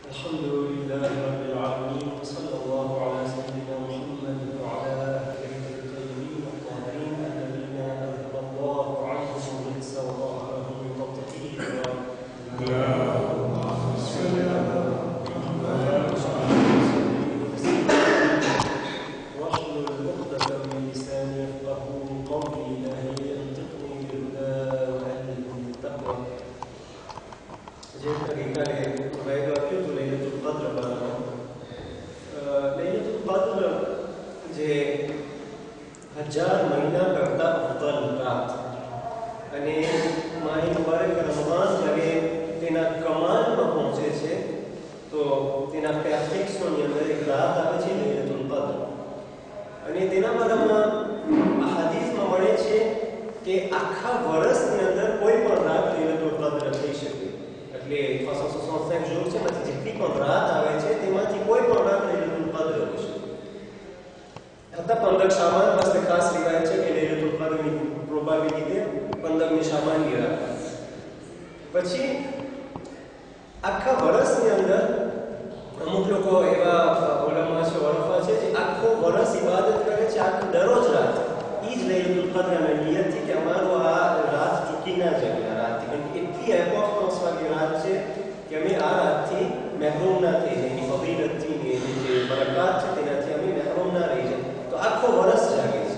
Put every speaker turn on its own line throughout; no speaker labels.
الحمد لله رب العالمين وصلى الله على سيدنا محمد وعلى آله الطيبين الطاهرين الذين أذهب الله عنهم الرجس وطهرهم بالتطهير. واحلل عقدة من لساني يفقهوا قولي إلهي أنطقني بالهدى وأهلني بالتقوى. جئت بكلمة લૈલતુલ કદ્ર બારામાં લૈલતુલ કદ્ર જે 1000 મહિના કરતા અફضل રાત અને માહી મુબારક રમઝાન જ્યારે તેના કમાલમાં પહોંચે છે તો તેના પેર્ફેક્શનની અંદર એક રાત આવે છે લૈલતુલ કદ્ર અને તેના બારામાં આ હદીસમાં મળે છે કે આખા વર્ષની અંદર કોઈ પણ રાત લૈલતુલ કદ્ર થઈ શકે એટલે 365 jours છે માંથી જેટલી પણ રાત આવે છે તેમાંથી કોઈ પણ રાત લૈલતુલ કદ્ર હોય છે. હતા 15 શાબાન પાસે ખાસ રિવાયત છે કે લૈલતુલ કદ્રની પ્રોબેબિલિટી 15મી શાબાનની રાત. પછી આખા વર્ષની અંદર અમુક લોકો એવા ઉલમા છે વરફા છે જે આખો વર્ષ ઇબાદત કરે છે આખો દરરોજ રાત ઈ જ લૈલતુલ કદ્રના નિયતથી કે અમારો આ રાત ચૂકી ના જાય રાત એટલી એપોર્ટન્સ વાળી રાત છે કે અમે આ રાતથી મહેરૂમ ના થઈ જાય એની ફજીલતથી એની જે બરકાત છે તેનાથી અમે મહેરૂમ ના રહી જાય તો આખો વર્ષ જાગે છે.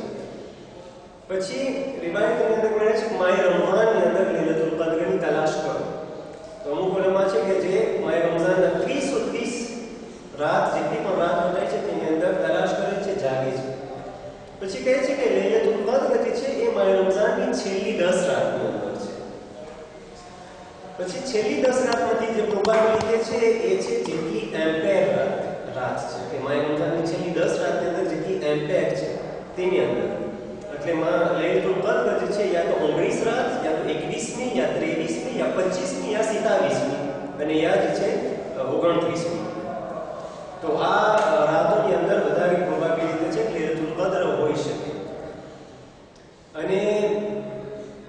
પછી રિવાયતની અંદર મળે છે કે માહે રમઝાનની અંદર લૈલતુલ કદ્રની તલાશ કરો તો અમુક ઉલમા છે કે જે માહે રમઝાનના 30 રાત જેટલી પણ રાત બતાય છે તેની અંદર તલાશ કરે છે જાગે છે. પછી કહે છે કે લૈલતુલ કદ્ર છે એ માહે રમઝાનની છેલ્લી 10 રાતની અંદર છે. પછી છેલ્લી 10 રાતમાંથી જે પ્રોબેબિલિટી છે એ છે જેટલી એમ્પેર રાત છે કે માહે રમઝાનની છેલ્લી 10 રાતની અંદર જેટલી એમ્પેર છે તેની અંદર એટલે લૈલતુલ કદ્ર જે છે યા તો 19 રાત યા તો 21મી યા 23મી યા 25મી યા 27મી અને યા જે છે 29મી. તો આ રાતોની અંદર વધારે પ્રોબેબિલિટી છે કે લૈલતુલ કદ્ર હોઈ શકે. અને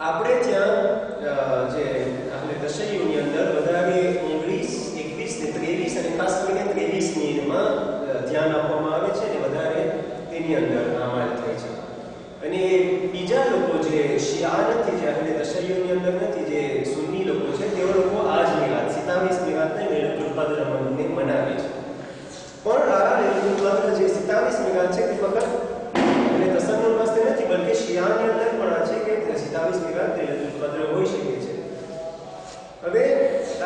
આપણે ત્યાં જે આપણે તશય્યુની અંદર વધારે 19, 21 ને 23 અને ખાસ કરીને 23મી એમાં ધ્યાન આપવામાં આવે છે અને વધારે તેની અંદર અમલ થાય છે. અને બીજા લોકો જે શિયા નથી જે આપણે તશય્યુની અંદર નથી જે સુન્ની લોકો છે તેઓ લોકો આજની રાત 27મી રાતને લૈલતુલ કદ્ર મનાવે છે. પણ આ લૈલતુલ કદ્ર જે 27મી રાત છે તે ફક્ત અને તસન્નુન વાસ્તે નથી બલકે શિયાની અંદર પણ આ છે કે 27મી રાત લૈલતુલ કદ્ર હોઈ શકે છે. હવે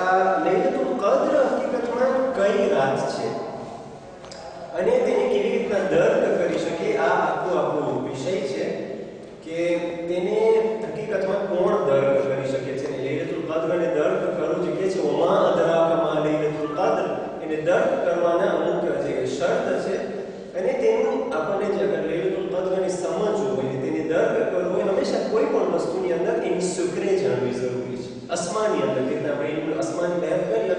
આ લૈલતુલ કદ્ર હકીકતમાં કઈ રાત છે અને તેને કેવી રીતના દર્ક કરી શકે આ આખો વિષય છે કે તેને હકીકતમાં કોણ દર્ક કરી શકે છે. અને લૈલતુલ કદ્રને દર્ક કરવું જે કે છે વમા અદરાકા મા લૈલતુલ કદ્ર એને દર્ક કરવાના અમુક જે શરત છે અને તેનું આપણને જે અગર લૈલતુલ કદ્રની સમજવું હોય તેને દર્ક કરવું હોય હંમેશા કોઈ પણ વસ્તુની અંદર એની સુકરે જાણવી જરૂરી છે. અસ્માની અંદર કે આપણે એનું અસ્માની બહેર કરીએ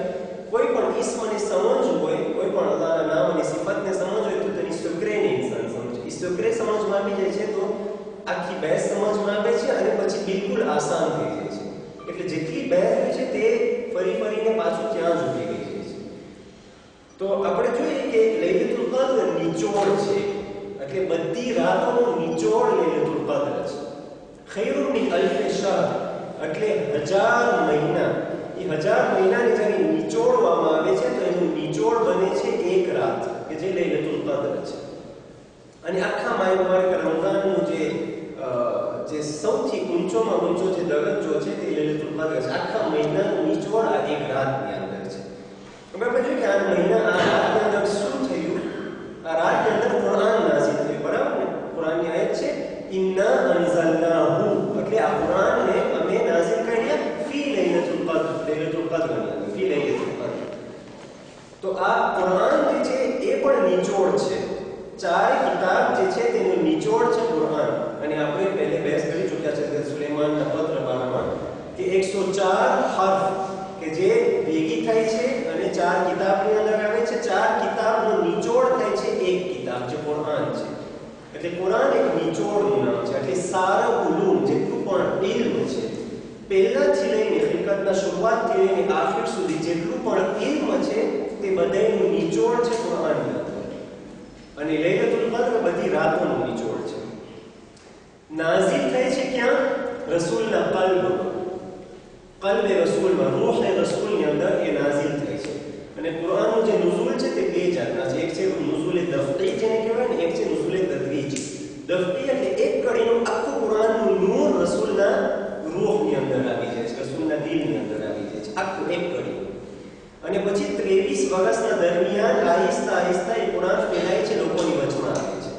કોઈ પણ ઇસ્મને સમજવું હોય કોઈ પણ અલ્લાહના નામ અને સિફતને સમજવું હોય તો તેની સુકરેને ઇન્સાન સમજે. એ સુકરે સમજમાં આવી જાય છે તો આખી બહેર સમજમાં આવે છે અને પછી બિલકુલ આસાન થઈ જાય છે. એટલે જેટલી બહેર હોય છે તે ફરીને પાછું ત્યાં જ ઉભી ગઈ જાય છે. તો આપણે જોઈએ કે લૈલતુલ કદ્ર નિચોડ છે એટલે બધી રાતોનો નિચોડ લૈલતુલ કદ્ર છે. ખૈરુન મિન અલ્ફ શહર એટલે 1000 મહિના એ 1000 મહિનાને જ્યારે નિચોડવામાં આવે છે તો એનું નિચોડ બને છે એક રાત કે જે લૈલતુલ કદ્ર છે. અને આખા માહે મુબારક રમઝાનનું જે સૌથી ઊંચોમાં ઊંચો જે દરજ્જો છે તે લૈલતુલ કદ્ર છે. આખા મહિનાનું નિચોડ આ એક રાતની અંદર છે. હવે આપણે જોઈએ કે આ મહિના આ રાતની અંદર શું થયું. આ રાતની અંદર કુરાન નાઝિલ થયું બરાબર ને. કુરાનની આયત છે ઇન્ના અનઝલનાહુ એટલે આ કુરાનને અમે નાઝિલ કર્યા ફી લૈલતુલ કદ્ર લૈલતુલ કદ્રની અંદર ફી લૈલતુલ કદ્ર. તો આ કુરાન જે છે એ પણ નિચોડ છે. ચાર કિતાબ જે છે તેનું નિચોડ છે કુરાન. અને આપણે પહેલે બહેસ કરી ચૂક્યા છે સુલેમાનના પત્ર બારામાં કે 104 હર્ફ કે જે ભેગી થાય છે અને ચાર કિતાબની અંદર આવે છે. ચાર કિતાબનો નિચોડ થાય છે એક કિતાબ જે કુરાન છે. એટલે કુરાન એક નિચોડનું નામ છે. એટલે સારા ઉલૂમ જેટલું પણ ઇલ્મ છે પહેલાથી લઈને હકીકતના શરૂઆતથી લઈને આખિર સુધી જેટલું પણ ઇલ્મ છે તે તે બધાનું નિચોડ છે કુરાનની અંદર. અને લૈલતુલ કદ્ર બધી રાતોનું નિચોડ છે. નાઝિલ થાય છે ક્યાં? રસૂલના કલ્બે રસૂલમાં, રૂહે રસૂલની અંદર એ નાઝિલ થાય છે. અને કુરાનનું જે નુઝુલ છે તે બે જાતના છે. એક છે નુઝુલ દફઈ જેને કહેવાય ને, એક છે નુઝુલ તદરીજ. દફઈ એટલે એક કડીનું આખું કુરાનનું નૂર રસૂલના રૂહની અંદર આવી જાય છે, રસૂલના દિલની અંદર આવી જાય છે, આખું એક કડી. અને પછી 23 વર્ષના દરમિયાન આહિસ્તા આહિસ્તા એ કુરાન ફેલાય છે, લોકોની વચમાં આવે છે.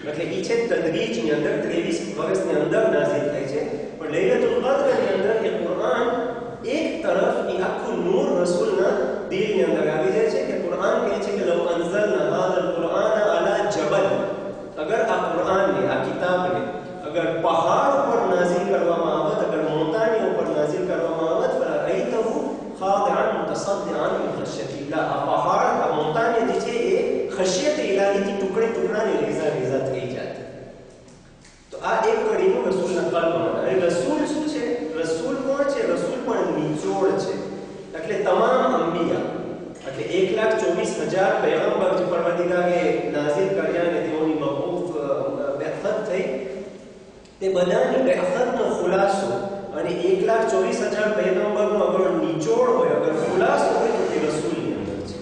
એટલે ઈ છે તદરીજની અંદર 23 વર્ષની અંદર નાઝિલ થાય છે. પણ લૈલતુલ કદ્રની અંદર એ કુરાન એક તરફ એ આખું નૂર રસૂલના દિલની અંદર આવી જાય છે. કે કુરાન કહે છે કે લવ અંઝલના હાઝલ કુરાન અલા જબલ, અગર આ કુરાનને, આ કિતાબને અગર પહાડ ઉપર નાઝિલ કરવામાં આવત, અગર મોટાની ઉપર નાઝિલ કરવામાં આવત, ફરઅયતહુ ખાદિઅન મુતસદ્દિઅન મિન ખશ્યતિલ્લાહ, આ પહાડ, આ મોટાની જે છે એ ખશ્યત ઇલાહીથી ટુકડે ટુકડાની રેઝા થઈ જાત. તો આ એક કડીનું રસૂલના કલ્બમાં. અને રસૂલ શું છે? રસૂલ કોણ છે? રસૂલ પણ નિચોડ છે. એટલે તમામ અંબિયા, એટલે 1,24,000 પૈગંબર જે પરવરદિગારે નાઝિલ કર્યા અને તેઓની મબૂથ બેઅત થઈ, તે બધાની બેઅતનો ખુલાસો અને 1,24,000 પૈગંબરનો અગર નિચોડ હોય, અગર ખુલાસો હોય, તો તે રસૂલની અંદર છે.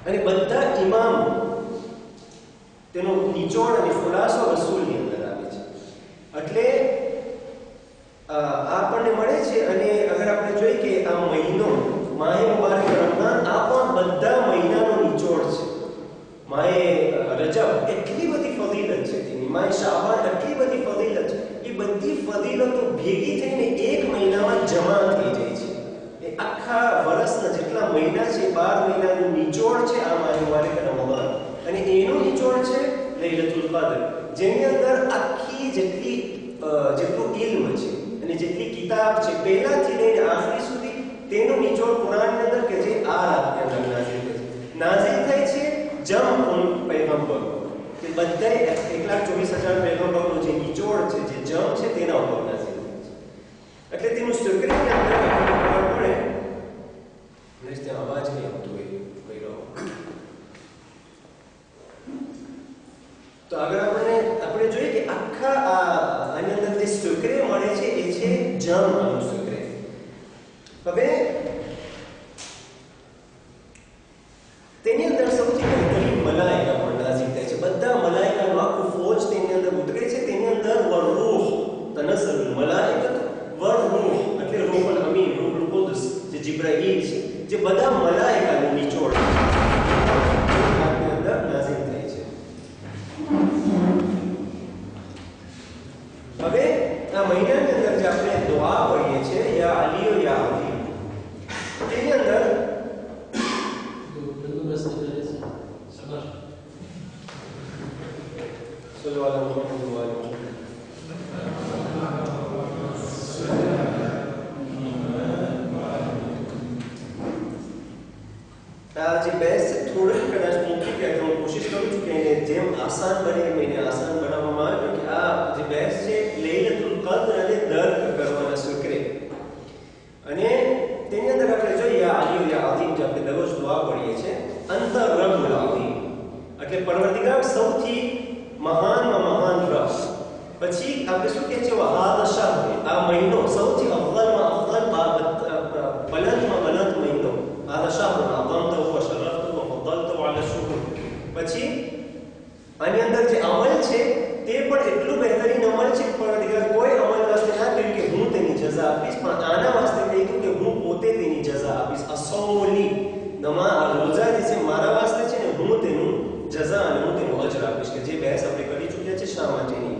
અને બધા ઇમામ તેનો નિચોડ અને ખુલાસો રસૂલની અંદર આવે છે. એટલે આપણને મળે છે. અને અગર આપણે જોઈએ કે આ મહિનો માહે મુબારક રમઝાન, આ પણ બધા મહિનાનો નિચોડ છે. માહે રજબ એટલી બધી ફજીલત છે તેની, માહે શાબાન એટલી બધી ફજીલત છે. એ બધી ફજીલતો ભેગી થઈને એક મહિનામાં જમા થઈ જાય છે. એ આખા વર્ષના જેટલા મહિના છે, 12 મહિનાનું નિચોડ છે આ માહે મુબારક રમઝાન. અને એનો નિચોડ છે લૈલતુલ કદ્ર, જેની અંદર આખી જેટલું ઇલ્મ છે અને જેટલી કિતાબ છે પહેલાથી લઈને આખરી સુધી, તેનો નિચોડ કુરાનની અંદર કે જે આ રાતની અંદર નાઝિલ થાય છે. જમ પૈગંબર, કે બધાય 1,24,000 પૈગંબરનો જે નિચોડ છે, જે જમ છે, તેના ઉપર નાઝિલ થાય છે. એટલે તેનું સિક્રેટની અંદર આપણને ખબર પડે. મને ત્યાં અવાજ નહીં આવતો હોય કઈરો. તો આગળ આપણે જોઈએ કે આખા આની અંદર જે સિક્રેટ મળે છે એ છે જમ નું સિક્રેટ. હવે તેની અંદર સૌથી પહેલી મલાઈકા પણ નાઝિલ થાય છે. બધા મલાઈકાનું આખું ફોજ તેની અંદર ઉતરે છે. તેની અંદર વરૂહ તનઝ્ઝલુલ મલાઈકત વરૂહ, એટલે રૂહુલ અમીન, રૂહુલ કુદ્સ, જે જિબ્રાઈલ છે, જે બધા મલાઈકાનું નિચોડ આની અંદર નાઝિલ થાય છે. હવે આ મહિનાની અંદર જે આપણે દુઆ પઢીએ છીએ, યા અલી યા અઝીમ, તેની અંદર જે બેસ થોડી કદાચ મોટી કે હું કોશિશ કરું છું કે એને જેમ આસાન બને એમ એને આસાન બનાવવામાં આવે, કે આ જે બેસ છે લૈલતુલ કદ્ર અને દર્દ કરવાના સુકરે. અને તેની અંદર આપણે જોઈએ યા અલી યા અઝીમ, જે આપણે દરરોજ દુઆ પઢીએ છીએ, અંતર રબ્બુલ અઝીમ, એટલે પરવરદિગાર સૌથી મહાનમાં મહાન રબ. પછી આપણે શું કહે છે? વહાદા શહર, આ મહિનો સૌથી અફઝલમાં અફઝલ, બલંદમાં બલંદ મહિનો. هذا شهر أعظمته وشرفته وفضلته على الشهور. પછી આની અંદર જે અમલ છે તે પણ એટલું બહેતરીન અમલ છે, પણ કોઈ અમલ વાસ્તે ના કહ્યું કે હું તેની જઝા આપીશ, પણ આના વાસ્તે કહ્યું કે હું પોતે તેની જઝા આપીશ. અસૌલી, રોજા જે છે મારા વાસ્તે છે ને, હું તેનું જઝા અને હું તેનું અજર આપીશ. કે જે બહેસ આપણે કરી ચૂક્યા છે શા માટેની.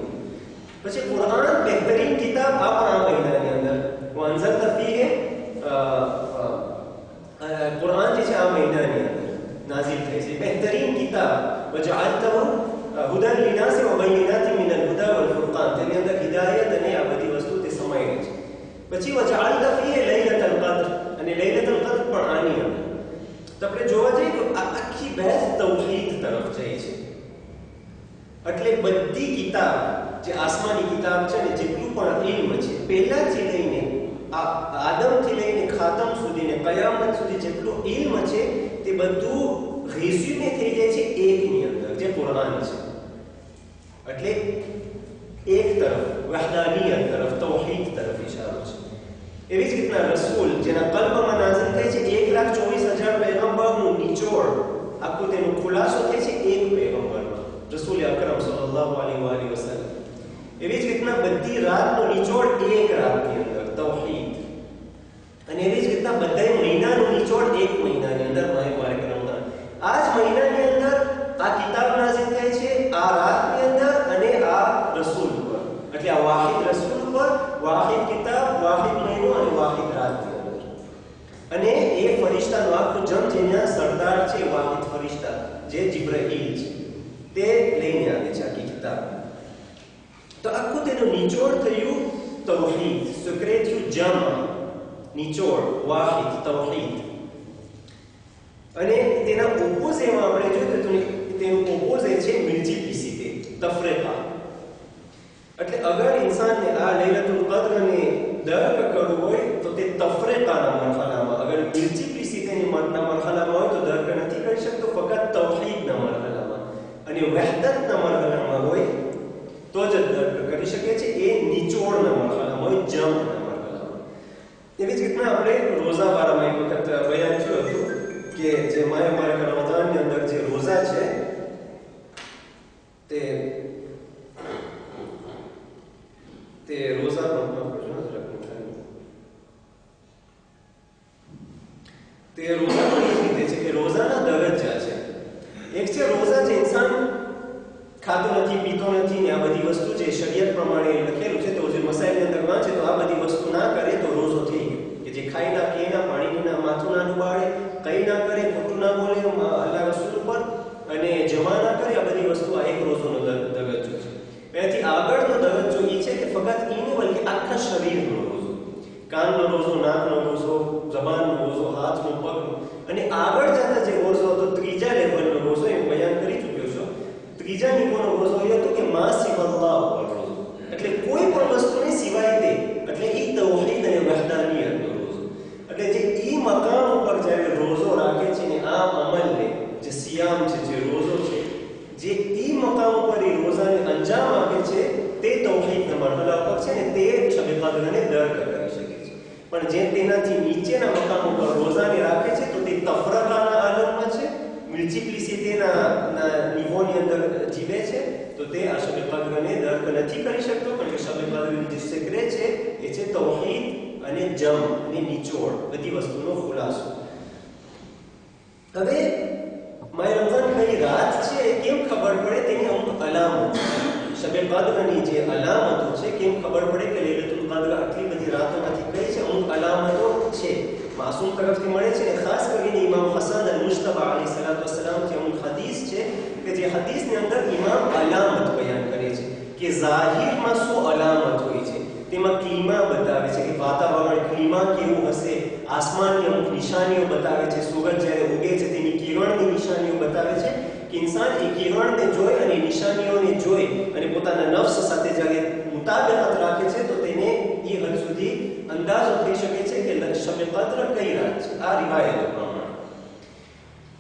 પછી કુરાન બહેતરીન કિતાબ આ મહિનાની અંદર વઅન્ઝલના ફીહી, કુરાન જે છે આ મહિનાની અંદર નાઝિલ થઈ છે. બહેતરીન કિતાબ વજઅલતહુ હુદન લિનાસ વબયિનાત મિન અલ-હુદા વલ ફુરકાન, તેની અંદર હિદાયત અને આ બધી વસ્તુ તે સમાયેલી છે. પછી વજઅલના ફીહી લૈલતુલ કદ્ર, અને લૈલતુલ કદ્ર પણ આની અંદર. તો આપણે જોવા જઈએ તો આ આખી બહેસ તૌહીદ તરફ જાય છે. એટલે બધી કિતાબ જે આસમાની કિતાબ છે ને, જેટલું પણ ઇલ્મ છે પહેલાથી લઈને આદમથી લઈને ખાતમ સુધી ને કયામત સુધી જેટલું ઇલ્મ છે, તે બધું રેઝ્યુમે થઈ જાય છે એકની અંદર, જે કુરાન છે. એટલે એક તરફ વહદાનિયત તરફ, તૌહીદ તરફ ઇશારો છે. એવી જ રીતના રસૂલ જેના કલ્બમાં નાઝિલ થાય છે 1,24,000 પૈગંબરનું નિચોડ, આખું તેનો ખુલાસો થાય છે એક પૈગંબરમાં, રસૂલ અકરમ સલ્લલ્લાહુ અલૈહિ વસલ્લમ. એવી જ રીતના બધી રાતનો નિચોડ એક રાતની અંદર, તૌહીદ. અને એવી જ રીતના બધા મહિનાનો નિચોડ એક મહિનાની અંદર, માહિર રમઝાન. આ જ મહિનાની અંદર આ કિતાબ નાઝિલ થાય છે, આ રાતની અંદર અને આ રસૂલ પર. એટલે આ વાહિદ રસૂલ પર, વાહિદ કિતાબ, વાહિદ મહિનો અને વાહિદ રાતની અંદર. અને એ ફરિશ્તાનો આખું જમ જેના સરદાર છે, વાહિદ ફરિશ્તા જે જિબ્રાઈલ છે, તે લઈને આવે છે આખી કિતાબ. તો આખું તેનું નિચોડ થયું તૌહીદ, સુકરે થયું જમ, નિચોડ વાહિદ તૌહીદ. અને તેના ઓપોઝ એમાં આપણે જોઈએ તો તેનું ઓપોઝ છે મલ્ટીપ્લિસિટી, તફરીકા. એટલે અગર ઇન્સાનને આ લૈલતુલ કદ્રને દર્ક કરવું હોય તો તે તફરીકાના મરહલામાં, અગર મલ્ટીપ્લિસિટીની મરહલામાં હોય તો દર્ક નથી કરી શકતો, ફક્ત તૌહીદના મરહલામાં અને વહદતના મરહલામાં હોય તો જ દર્ક કરી શકે છે. એ નિચોડના મરહલામાં હોય, જમના મરહલામાં. એવી જ રીતના આપણે રોઝાવાળામાં એક વખત બયાન થયું હતું કે જે માહિર રમઝાનની અંદર જે રોઝા છે તે રોઝા પણ છે કે રોઝાના દરજ્જા છે. એક છે રોઝા જે ઇન્સાન ખાતો નથી, પીતો નથી ને આ બધી વસ્તુ જે શરીયત પ્રમાણે લખેલું છે, તો જે મસાઈલની અંદર વાંચે તો આ બધી વસ્તુ ના કરે તો રોઝો થઈ ગયો. કે જે ખાઈ ના પીએ ના, પાણી ના, માથું ના ડુબાડે, કઈ ના કરે, ખોટું ના બોલે અલ્લાહ રસૂલ પર, અને જમા ના કરે, આ બધી વસ્તુ આ એક રોઝોનો દરજ્જો છે. એનાથી આગળનો દરજ્જો એ છે કે ફક્ત એ નહીં બલ્કે આખા શરીરનો રોઝો, કાનનો રોઝો, નાકનો રોઝો, જબાનનો રોઝો, હાથનો, પગનો. અને આગળ જતા જે રોઝો હતો ત્રીજા લેવલનો રોઝો, એ બયાન કરી ચૂક્યો છો. ત્રીજા નિકોનો રોઝો એ હતો કે મા સિવલ્લાહ ઉપર રોઝો, એટલે કોઈ પણ વસ્તુને સિવાય દે, એટલે એ તૌહીદ અને વહદાનિયતનો રોઝો. એટલે જે ઈ મકામ ઉપર જ્યારે રોઝો રાખે છે ને આ અમલને, જે સિયામ છે, જે રોઝો છે, જે ઈ મકામ ઉપર એ રોઝાને અંજામ આપે છે, તે તૌહીદના મરહલા પર છે ને તે શબ કદ્રને દર્ક કરી શકે છે. પણ જે તેનાથી નીચેના મકામ ઉપર રોઝાને રાખે છે તો તે તફરકાના આલમમાં છે, મલ્ટીપ્લિસિટીના નિવોની અંદર જીવે છે, તો તે આ શબ કદ્રને દર્ક નથી કરી શકતો. કારણ કે શબ કદ્રની જે સિક્રેટ છે એ છે તૌહીદ અને જમ અને નિચોડ, બધી વસ્તુનો ખુલાસો. હવે માહિર રમઝાન કઈ રાત છે કેમ ખબર પડે તેની અમુક અલામત, શબ કદ્રની જે અલામતો છે કેમ ખબર પડે કે લૈલતુલ કદ્ર આટલી બધી રાતોમાંથી કઈ છે, અમુક અલામતો છે, માસૂમ તરફથી મળે છે. અને ખાસ કરીને ઇમામ હસન અલ-મુશ્તબા અલૈહિસ્સલામથી અમુક હદીસ છે કે જે હદીસની અંદર ઇમામ અલામત બયાન કરે છે કે ઝાહિરમાં શું અલામત હોય છે. તેમાં ક્લિમા બતાવે છે કે વાતાવરણ ક્લિમા કેવું હશે, આસમાનની અમુક નિશાનીઓ બતાવે છે, સૂરજ જ્યારે ઉગે છે તેની કિરણની નિશાનીઓ બતાવે છે કે ઇન્સાન એ કિરણને જોઈ અને નિશાનીઓને જોઈ અને પોતાના નફ્સ સાથે જ્યારે મુતાબિકત રાખે છે તો તેને એ હદ સુધી અંદાજો થઈ શકે છે કે શબ કદ્ર કઈ રાત છે, આ રિવાયતો પ્રમાણે.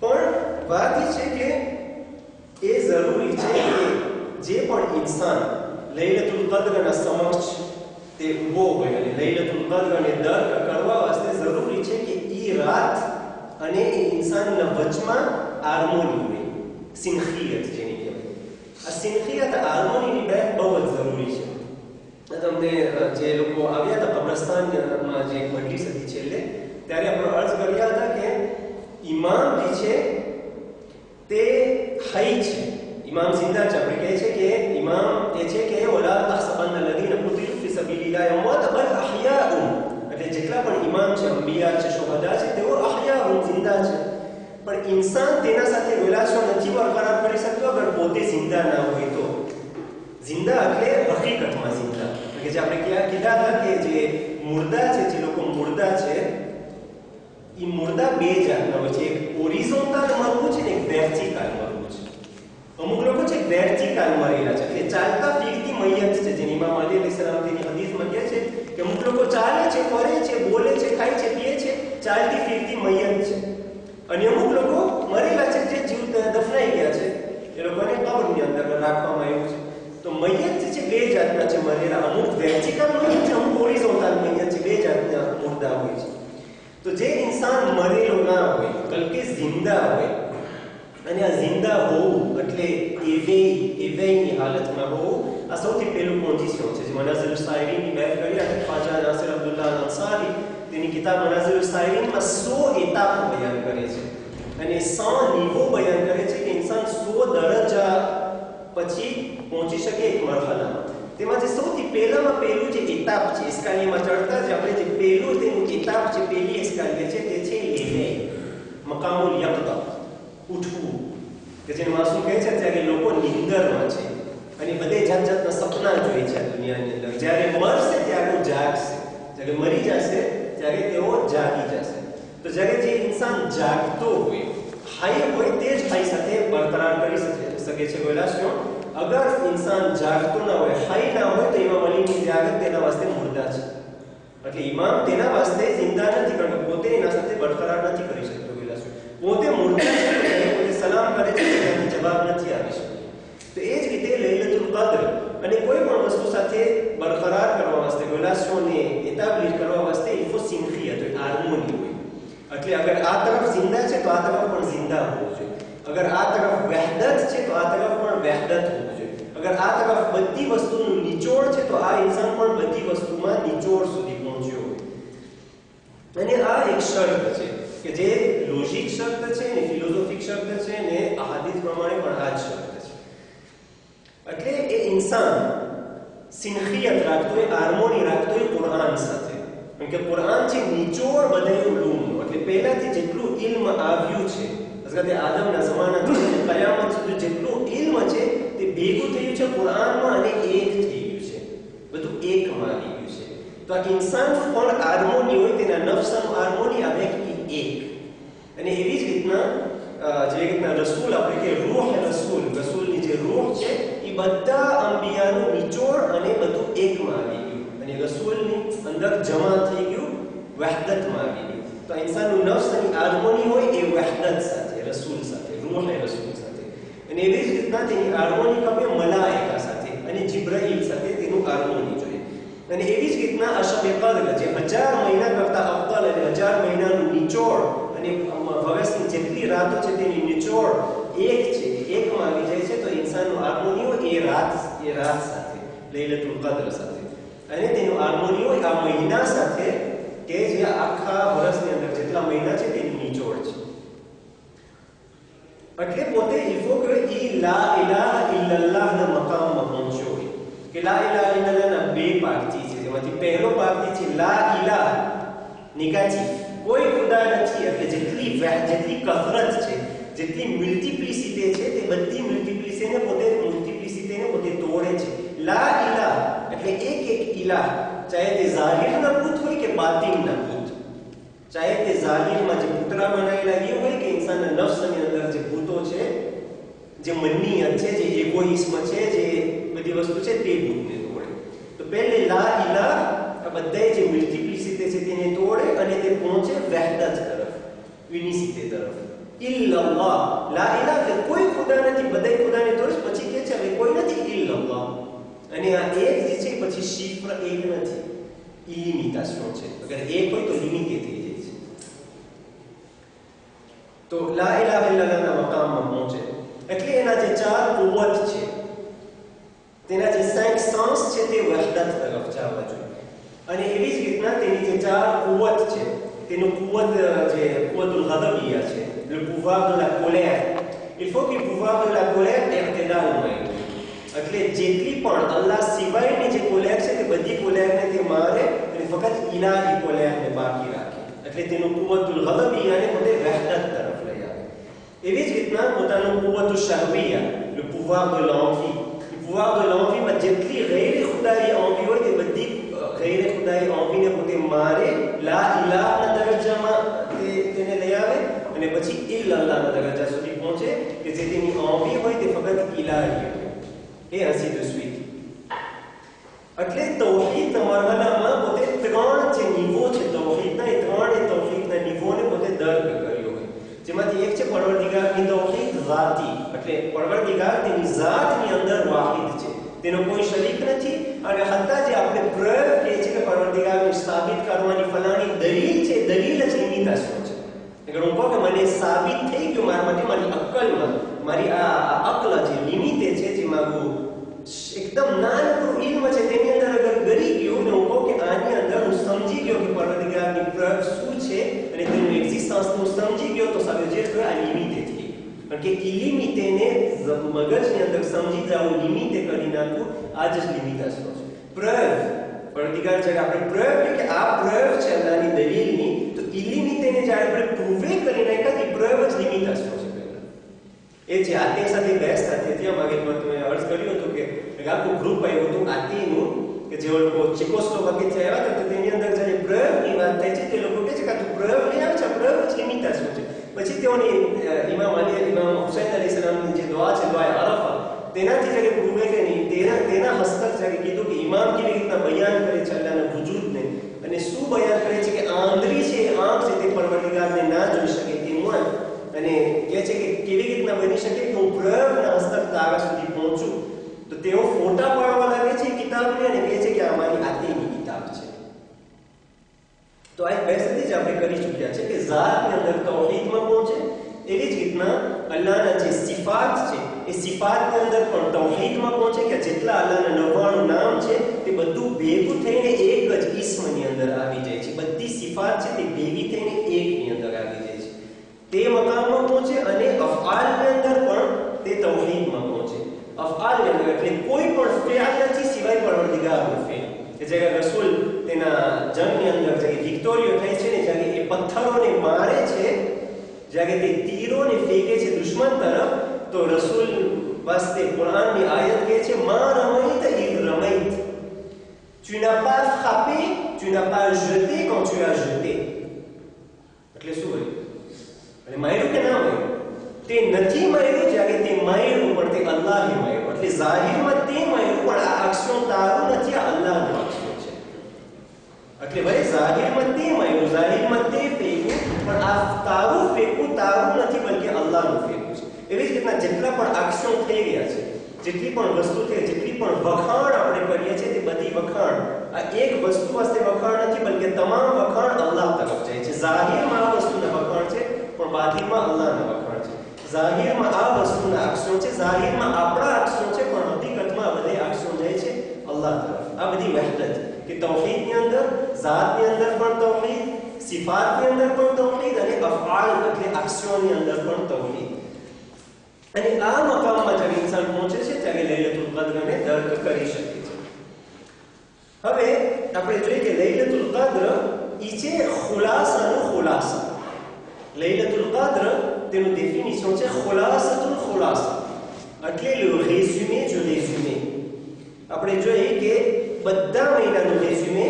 પણ વાત એ છે કે એ જરૂરી છે કે જે પણ ઇન્સાન લૈલતુલ કદ્રના સમક્ષ તે ઊભો હોય અને લૈલતુલ કદ્રને દર્ક કરવા વાસ્તે જરૂરી છે કે એ રાત અને એ ઇન્સાનના વચમાં હાર્મોની હોય, સિનખિયત જેની કહેવાય. આ સિનખિયત, હાર્મોનીની બેન બહુ જ જરૂરી છે. તમને જે લોકો આવ્યા હતા કબ્રસ્તાનમાં જે મજલિસ હતી છેલ્લે, ત્યારે આપણે અર્જ કર્યા હતા કે ઇમામ જે છે તે હઈ છે, ઇમામ જિંદા છે. આપણે કહે છે કે ઇમામ એ છે કે ઓલા તહસબન અલ્લઝીના કુતિલુ ફી સબીલિલ્લાહ અમવાત બલ અહયાઉન, એટલે જેટલા પણ ઇમામ છે, અંબિયા છે, શુહદા છે, તેઓ અહયાઉન, જિંદા છે. પણ ઇન્સાન તેના સાથે રિલેશન નથી બરકરાર કરી શકતો અગર પોતે જિંદા ના હોય તો. જિંદા એટલે હકીકતમાં જિંદા, કે જે આપણે કીધા હતા કે જે મુર્દા છે, જે લોકો મુર્દા છે એ મુર્દા બે જાતના હોય છે. એક ઓરિઝોન્ટલ મરવું છે ને એક વેર્ટિકલ મરવું છે. અમુક લોકો છે વેર્ટિકલ મરેલા છે, એટલે ચાલતા ફીરતી મૈયત છે, જે ઇમામ અલી અલૈહિસ્સલામ તેની હદીસમાં કહે છે કે અમુક લોકો ચાલે છે, ફરે છે, બોલે છે, ખાય છે, પીએ છે, ચાલતી ફીરતી મૈયત છે. અને અમુક લોકો રાખવામાં આવ્યું છે. તો મૈયત જે છે બે જાતના છે મરેલા, અમુક વર્ટિકલ મૈયત છે, અમુક હોરિઝોન્ટલ મૈયત છે, બે જાતના મુર્દા હોય છે. તો જે ઇન્સાન મરેલો ના હોય બલકે જિંદા હોય, અને આ જિંદા હોવું એટલે એવેની હાલતમાં હોવું, આ સૌથી પહેલું પોઝિશન છે. જે મનાઝિલ સાયરીની બેન કરી હતી ખ્વાજા નાસિર અબ્દુલ્લાહ અંસારી, તેની કિતાબ મનાઝિલ સાયરીનમાં 100 એતાપ બયાન કરે છે અને 100 નિવો બયાન કરે છે કે ઇન્સાન 100 દરજ્જા પછી પહોંચી શકે એક મરહલામાં. તેમાં જે સૌથી પહેલામાં પહેલું જે એતાપ છે, એસ્કાલિયામાં ચડતા જ આપણે જે પહેલું તેનું એતાપ છે, પહેલી એસ્કાલિયા છે, તે છે લેવે મકામુલ યક્તા, ઉઠવું, કે જેને માસૂમ કહે છે ત્યારે લોકો નિંદરમાં છે અને બધે જાત જાતના સપના જોઈ છે દુનિયાની અંદર. જ્યારે મરશે ત્યારે જાગશે, જ્યારે મરી જશે ત્યારે તેઓ જાગી જશે. તો જ્યારે જે ઇન્સાન જાગતો હોય, હાઈ હોય, તે જ હાઈ સાથે બરકરાર કરી શકે છે. બોલાશો અગર ઇન્સાન જાગતો ના હોય, હાઈ ના હોય, તો ઇમામ અલીની ઝિયારત તેના વાસ્તે મુર્દા છે. એટલે ઇમામ તેના વાસ્તે જિંદા નથી, કારણ કે પોતે એના સાથે બરકરાર નથી કરી શકતો. બોલાશો પોતે મુર્દા છે, પોતે સલામ કરે છે, તેનો જવાબ નથી આપી શકતો. તો એ જ રીતે લૈલતુલ કદ્ર અને કોઈ પણ વસ્તુ સાથે બરકરાર કરવા વાસ્તે, બોલાશોને એસ્ટાબ્લિશ કરવા વાસ્તે ઇલ્ફો સિન્ખિયત હોય, હાર્મોની હોય. એટલે અગર આ તરફ જિંદા છે તો આ તરફ પણ જિંદા હોવું જોઈએ. અગર આ તરફ વહદત છે તો આ તરફ પણ વહદત હોવું જોઈએ. અગર આ તરફ બધી વસ્તુનું નિચોડ છે તો આ ઇન્સાન પણ બધી વસ્તુમાં નિચોડ સુધી પહોંચ્યો હોય. અને આ એક શરત છે કે જે લોજિક શરત છે ને ફિલોસોફિક શરત છે ને અહાદીસ પ્રમાણે પણ આ જ શરત છે. એટલે એ ઇન્સાન સિન્ખિયત રાખતો હોય, હાર્મોની રાખતો હોય કુરાન સાથે. કારણ કે કુરાન છે નિચોડ બધાનું ઉલૂમનું. એટલે પહેલાથી જેટલું ઇલ્મ આવ્યું છે, હઝરત આદમના જમાનાથી કયામત સુધી જેટલું ઇલ્મ છે તે ભેગું થયું છે કુરાનમાં અને એક થઈ ગયું છે, બધું એકમાં આવી ગયું છે. તો આ ઇન્સાનનું પણ હાર્મોની હોય, તેના નફ્સનું હાર્મોની આવે કે એક. અને એવી જ રીતના જે રીતના રસૂલ આપણે કે રૂહ રસૂલની જે રૂહ છે એ બધા અંબિયાનું નિચોડ અને બધું એકમાં આવી ગયું અને રસૂલની અંદર જમા થઈ ગયું, વહદતમાં આવી ગયું. તો ઇન્સાનનું નફ્સ અને હાર્મોની હોય એ વહદત સાથે, રસૂલ સાથે, રૂહ અને રસૂલ સાથે. અને એવી જ રીતના તેની હાર્મોની કમે મલાઈકા સાથે અને જિબ્રાઈલ સાથે તેનું હાર્મોની જોઈએ. અને એવી જ રીતના અશબ કદ્ર જે 1000 મહિના કરતા અફદલ અને 1000 મહિનાનું નિચોડ અને વર્ષની જેટલી રાતો છે તેની નિચોડ એક છે, એકમાં આવી જાય છે. તો ઇન્સાનનું હાર્મોની હોય એ રાત સાથે, લૈલતુલ કદ્ર સાથે. અને તેનું હાર્મોની હોય આ મહિના સાથે કે જે આખા વર્ષની અંદર જેટલા મહિના છે તેની નિચોડ છે. એટલે પોતે ઇલ્ફો કે ઈ લા ઇલાહા ઇલ્લલ્લાહના મકામમાં પહોંચ્યો હોય કે લા ઇલાહા ઇલ્લલ્લાહના બે પાર્ટી છે, જેમાંથી પહેલો પાર્ટી છે લા ઇલાહ નેગેટિવ, કોઈ ખુદા નથી. એટલે જેટલી કસરત છે, જેટલી મલ્ટીપ્લિસિટી છે, તે બધી મલ્ટીપ્લિસિટીને પોતે તોડે છે. લા ઇલાહ એટલે એક ઇલાહ, ચાહે તે ઝાહિરના ભૂત હોય કે બાતિનના ભૂત, ચાહે તે ઝાહિરમાં જે પુતળા બનાવેલા એ હોય કે ઇન્સાનના નફ્સની અંદર જે ભૂતો છે, જે મનીયત છે, જે એગોઇસ્મ છે, જે બધી વસ્તુ છે, તે ભૂતને તોડે. તો પહેલે લા ઇલાહ આ બધાય જે મલ્ટીપ્લિસિટી છે તેને તોડે અને તે પહોંચે વહદત તરફ, યુનિસિટી તરફ. ઇલ્લલ્લાહ, લા ઇલાહ કે કોઈ ખુદા નથી, બધાય ખુદાને તોડે. પછી કે છે હવે કોઈ નથી, ઇલ્લલ્લાહ. અને આ એક જે છે પછી શિફ્ર એક નથી, ઇલિમિટેશન છે. અગર એક હોય તો લિમિટેડ થઈ જાય છે. તો લા ઇલાહા ઇલ્લલ્લાહના મકામમાં પહોંચે એટલે એના જે 4 કુવત છે, તેના જે 5 સેન્સ છે તે વહદત તરફ જવા જોઈએ. અને એવી જ રીતના તેની જે 4 કુવત છે, તેનું કુવત જે કુવતુલ ગદબિયા છે, le pouvoir de la colère, il faut que pouvoir de la colère i'tidalમાં આવે. એટલે જેટલી પણ અલ્લાહ સિવાયની જે કોલેર છે તે બધી કોલેરને તે મારે અને ફક્ત ઇલાહી કોલેરને બાકી રાખે. એટલે તેનું કુવતુલ ગદબિયાને પોતે વહદત તરફ લઈ આવે. એવી જ રીતના પોતાનું કુવતુલ શહવિયા, le pouvoir de l'envie, le pouvoir de l'envie માં જેટલી ગૈર ખુદાઈ envie હોય તે બધી ગૈર ખુદાઈ envieને પોતે મારે, લા ઇલાહના દરજ્જામાં તેને લઈ આવે અને પછી ઇલ્લલ્લાહના દરજ્જા સુધી પહોંચે કે જે તેની envie હોય તે ફક્ત ઇલાહી હોય. એ ainsi de suite. એટલે તૌહીદના મરહલામાં પોતે 3 જે નિવો છે તૌહીદના, એ 3 તૌહીદના નિવોને પોતે દર્દ કર્યો હોય. જેમાંથી એક છે પરવરદિગારની તૌહીદ, ઝાતી, એટલે પરવરદિગાર તેની ઝાતની અંદર વાહિદ છે, તેનો કોઈ શરીક નથી. અને હત્તા જે આપણે પ્રયોગ કહે છે કે પરવરદિગારને સાબિત કરવાની ફલાણી દલીલ છે, દલીલ જ લિમિટેશન છે. એટલે હું કહું કે મને સાબિત થઈ ગયું મારા માટે, મારી અક્કલમાં, મારી આ અક્લ જે લિમિટે છે, જે મારું એકદમ નાનકડું ઇલ્મ છે તેની અંદર અગર ગરી ગયું ને હું કહું કે આની અંદર હું સમજી ગયો કે પરવરદિગારની પ્રયોગ શું છે અને તેનું એક્ઝિસ્ટન્સ હું સમજી ગયો, તો સાહેબ જે છે આ લિમિટે થઈ. કારણ કે ઇલિમિટેને મગજની અંદર સમજી જાવ, લિમિટે કરી નાખવું, આ જ લિમિટેશન છે. પ્રયોગ પરવરદિગાર જ્યારે આપણે પ્રયોગ કે આ પ્રયોગ છે અલ્લાહની દલીલની, તો ઇલિમિટેને જ્યારે આપણે પ્રૂવે કરી નાખ્યા તે પ્રયોગ જ લિમિટેશન છે. એ જે આતે સાથે બહેસ થતી હતી, અમારે તમે અર્થ કર્યું હતું કે આખું ગ્રુપ આવ્યું હતું આતીનું, કે જે લોકો ચેકોસ્લોવાકીથી આવ્યા હતા, તો તેની અંદર જ્યારે પ્રયોગની વાત થાય છે તે લોકો કહે છે કે તું પ્રયોગ લઈ આવે છે, પ્રયોગ જ લિમિટેશન છે. પછી તેઓની ઇમામ હુસૈન અલૈહિસ સલામની જે દુઆ છે, દુઆએ અરફા, તેનાથી જ્યારે પ્રૂવે કે નહીં, તેના હસ્તક જ્યારે કીધું કે ઇમામ કેવી રીતના બયાન કરે છે અલ્લાહના વજૂદને, અને શું બયાન કરે છે કે આંધળી છે, આંખ છે, તે પરવરદિગારને ના જોઈ શકે તેનું, અને કહે છે કે કેવી રીતના બની શકે કે હું પ્રયોગના હસ્તક તારા સુધી પહોંચું. તો તેઓ ફોટા પાડવા લાગે છે કિતાબને અને કહે છે કે આ મારી આતીની કિતાબ છે. તો આ બે સુધી જ આપણે કરી ચૂક્યા છે કે ઝાતની અંદર તૌહીદમાં પહોંચે, એવી જ રીતના અલ્લાહના જે સિફાત છે એ સિફાતની અંદર પણ તૌહીદમાં પહોંચે, કે જેટલા અલ્લાહના 99 નામ છે તે બધું ભેગું થઈને એક જ ઇસ્મની અંદર આવી જાય છે. બધી સિફાત છે તે ભેગી થઈને એકની અંદર આવી જાય છે, તે મકામમાં પહોંચે. અને અફઆલની અંદર પણ તે તૌહીદમાં પહોંચે. અફઆલની અંદર એટલે કોઈ પણ ફેલ નથી સિવાય પરવરદિગારનો ફેલ. કે જ્યારે રસૂલ તેના જંગની અંદર જ્યારે વિક્ટોરિયો થાય છે ને, જ્યારે એ પથ્થરોને મારે છે, જ્યારે તે તીરોને ફેંકે છે દુશ્મન તરફ, તો રસૂલ વાસ્તે કુરાનની આયત કહે છે મા રમૈત ઇદ રમૈત, tu n'as pas frappé, tu n'as pas jeté quand tu as jeté. એટલે શું હોય? એટલે માર્યું કે ના માર્યું? તે નથી માર્યું જ્યારે તે માર્યું, પણ તે અલ્લાહે માર્યું. એટલે ઝાહિરમાં તે માર્યું, પણ આ અક્ષર તારું નથી, આ અલ્લાહનો અક્ષર છે. એટલે ભાઈ ઝાહિરમાં તે માર્યું, ઝાહિરમાં તે ફેંક્યું, પણ આ તારું ફેંકવું તારું નથી, બલકે અલ્લાહનું ફેંકવું છે. એવી જ રીતના જેટલા પણ અક્ષર થઈ ગયા છે, જેટલી પણ વસ્તુ છે, જેટલી પણ વખાણ આપણે કરીએ છીએ, તે બધી વખાણ આ એક વસ્તુ વાસ્તે વખાણ નથી, બલકે તમામ વખાણ અલ્લાહ તરફ જાય છે. ઝાહિરમાં આ વસ્તુના વખાણ છે, પણ બાતિનમાં અલ્લાહના વખાણ છે. ઝાહિરમાં આ વસ્તુના અક્ષરો છે, ઝાહિરમાં આપણા અક્ષરો છે, પણ હકીકતમાં આ બધા અક્ષરો જાય છે અલ્લાહ તરફ. આ બધી વહદત કે તૌહીદની અંદર, ઝાતની અંદર પણ તૌહીદ, સિફાતની અંદર પણ તૌહીદ, અને અફઆલ એટલે અક્ષરોની અંદર પણ તૌહીદ. અને આ મકામમાં જ્યારે ઇન્સાન પહોંચે છે ત્યારે લૈલતુલ કદ્રને દર્ક કરી શકે છે. હવે આપણે જોઈએ કે લૈલતુલ કદ્ર ઈ છે ખુલાસાનો ખુલાસા. લૈલતુલ કદ્ર તેનું ડેફિનિશન છે ખુલાસતુલ ખુલાસા, એટલે લે રેઝ્યુમે જો રેઝ્યુમે. આપણે જોઈએ કે બધા મહિનાનું રેઝ્યુમે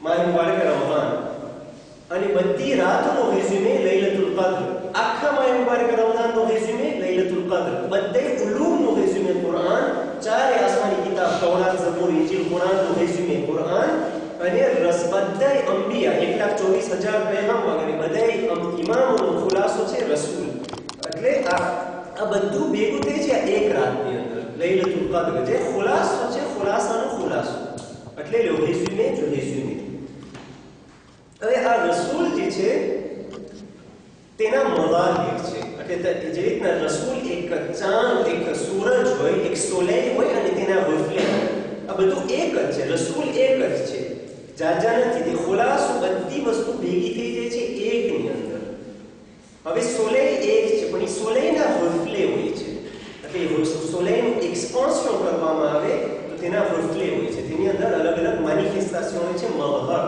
માહ મુબારક રમઝાન, અને બધી રાતનો રેઝ્યુમે લૈલતુલ કદ્ર. આખા માહ મુબારક રમઝાનનો રેઝ્યુમે લૈલતુલ કદ્ર. બધે ઉલૂમનો રેઝ્યુમે કુરાન, ચારે આસમાની કિતાબ તૌરાત, ઝબૂર, ઇંજીલ, કુરાનનો રેઝ્યુમે કુરાન, અને બધાય અંબિયા 1,24,000 પૈગંબર અને બધાય ઇમામોનો ખુલાસો છે રસૂલ. એટલે આ બધું ભેગું થઈ છે એક રાતની અંદર લૈલતુલ કદ્ર, જે ખુલાસો છે, ખુલાસાનો ખુલાસો. એટલે લો રેઝ્યુમે જો રેઝ્યુમે. હવે આ રસૂલ જે છે તેના મવાહિર છે. એટલે જે રીતના રસૂલ એક ચાંદ, એક સૂરજ હોય, એક સોલેહ હોય, અને તેના વફલે, આ બધું એક જ છે. રસૂલ એક જ છે, જાજા નથી. તે ખુલાસો બધી વસ્તુ ભેગી થઈ જાય છે એકની અંદર. હવે સોલેહ એક છે, પણ એ સોલેહના વફલે હોય છે. એટલે સોલેહનું એક્સપાન્શન કરવામાં આવે તો તેના વફલે હોય છે, તેની અંદર અલગ અલગ મેનિફેસ્ટેશન હોય છે, મવહર.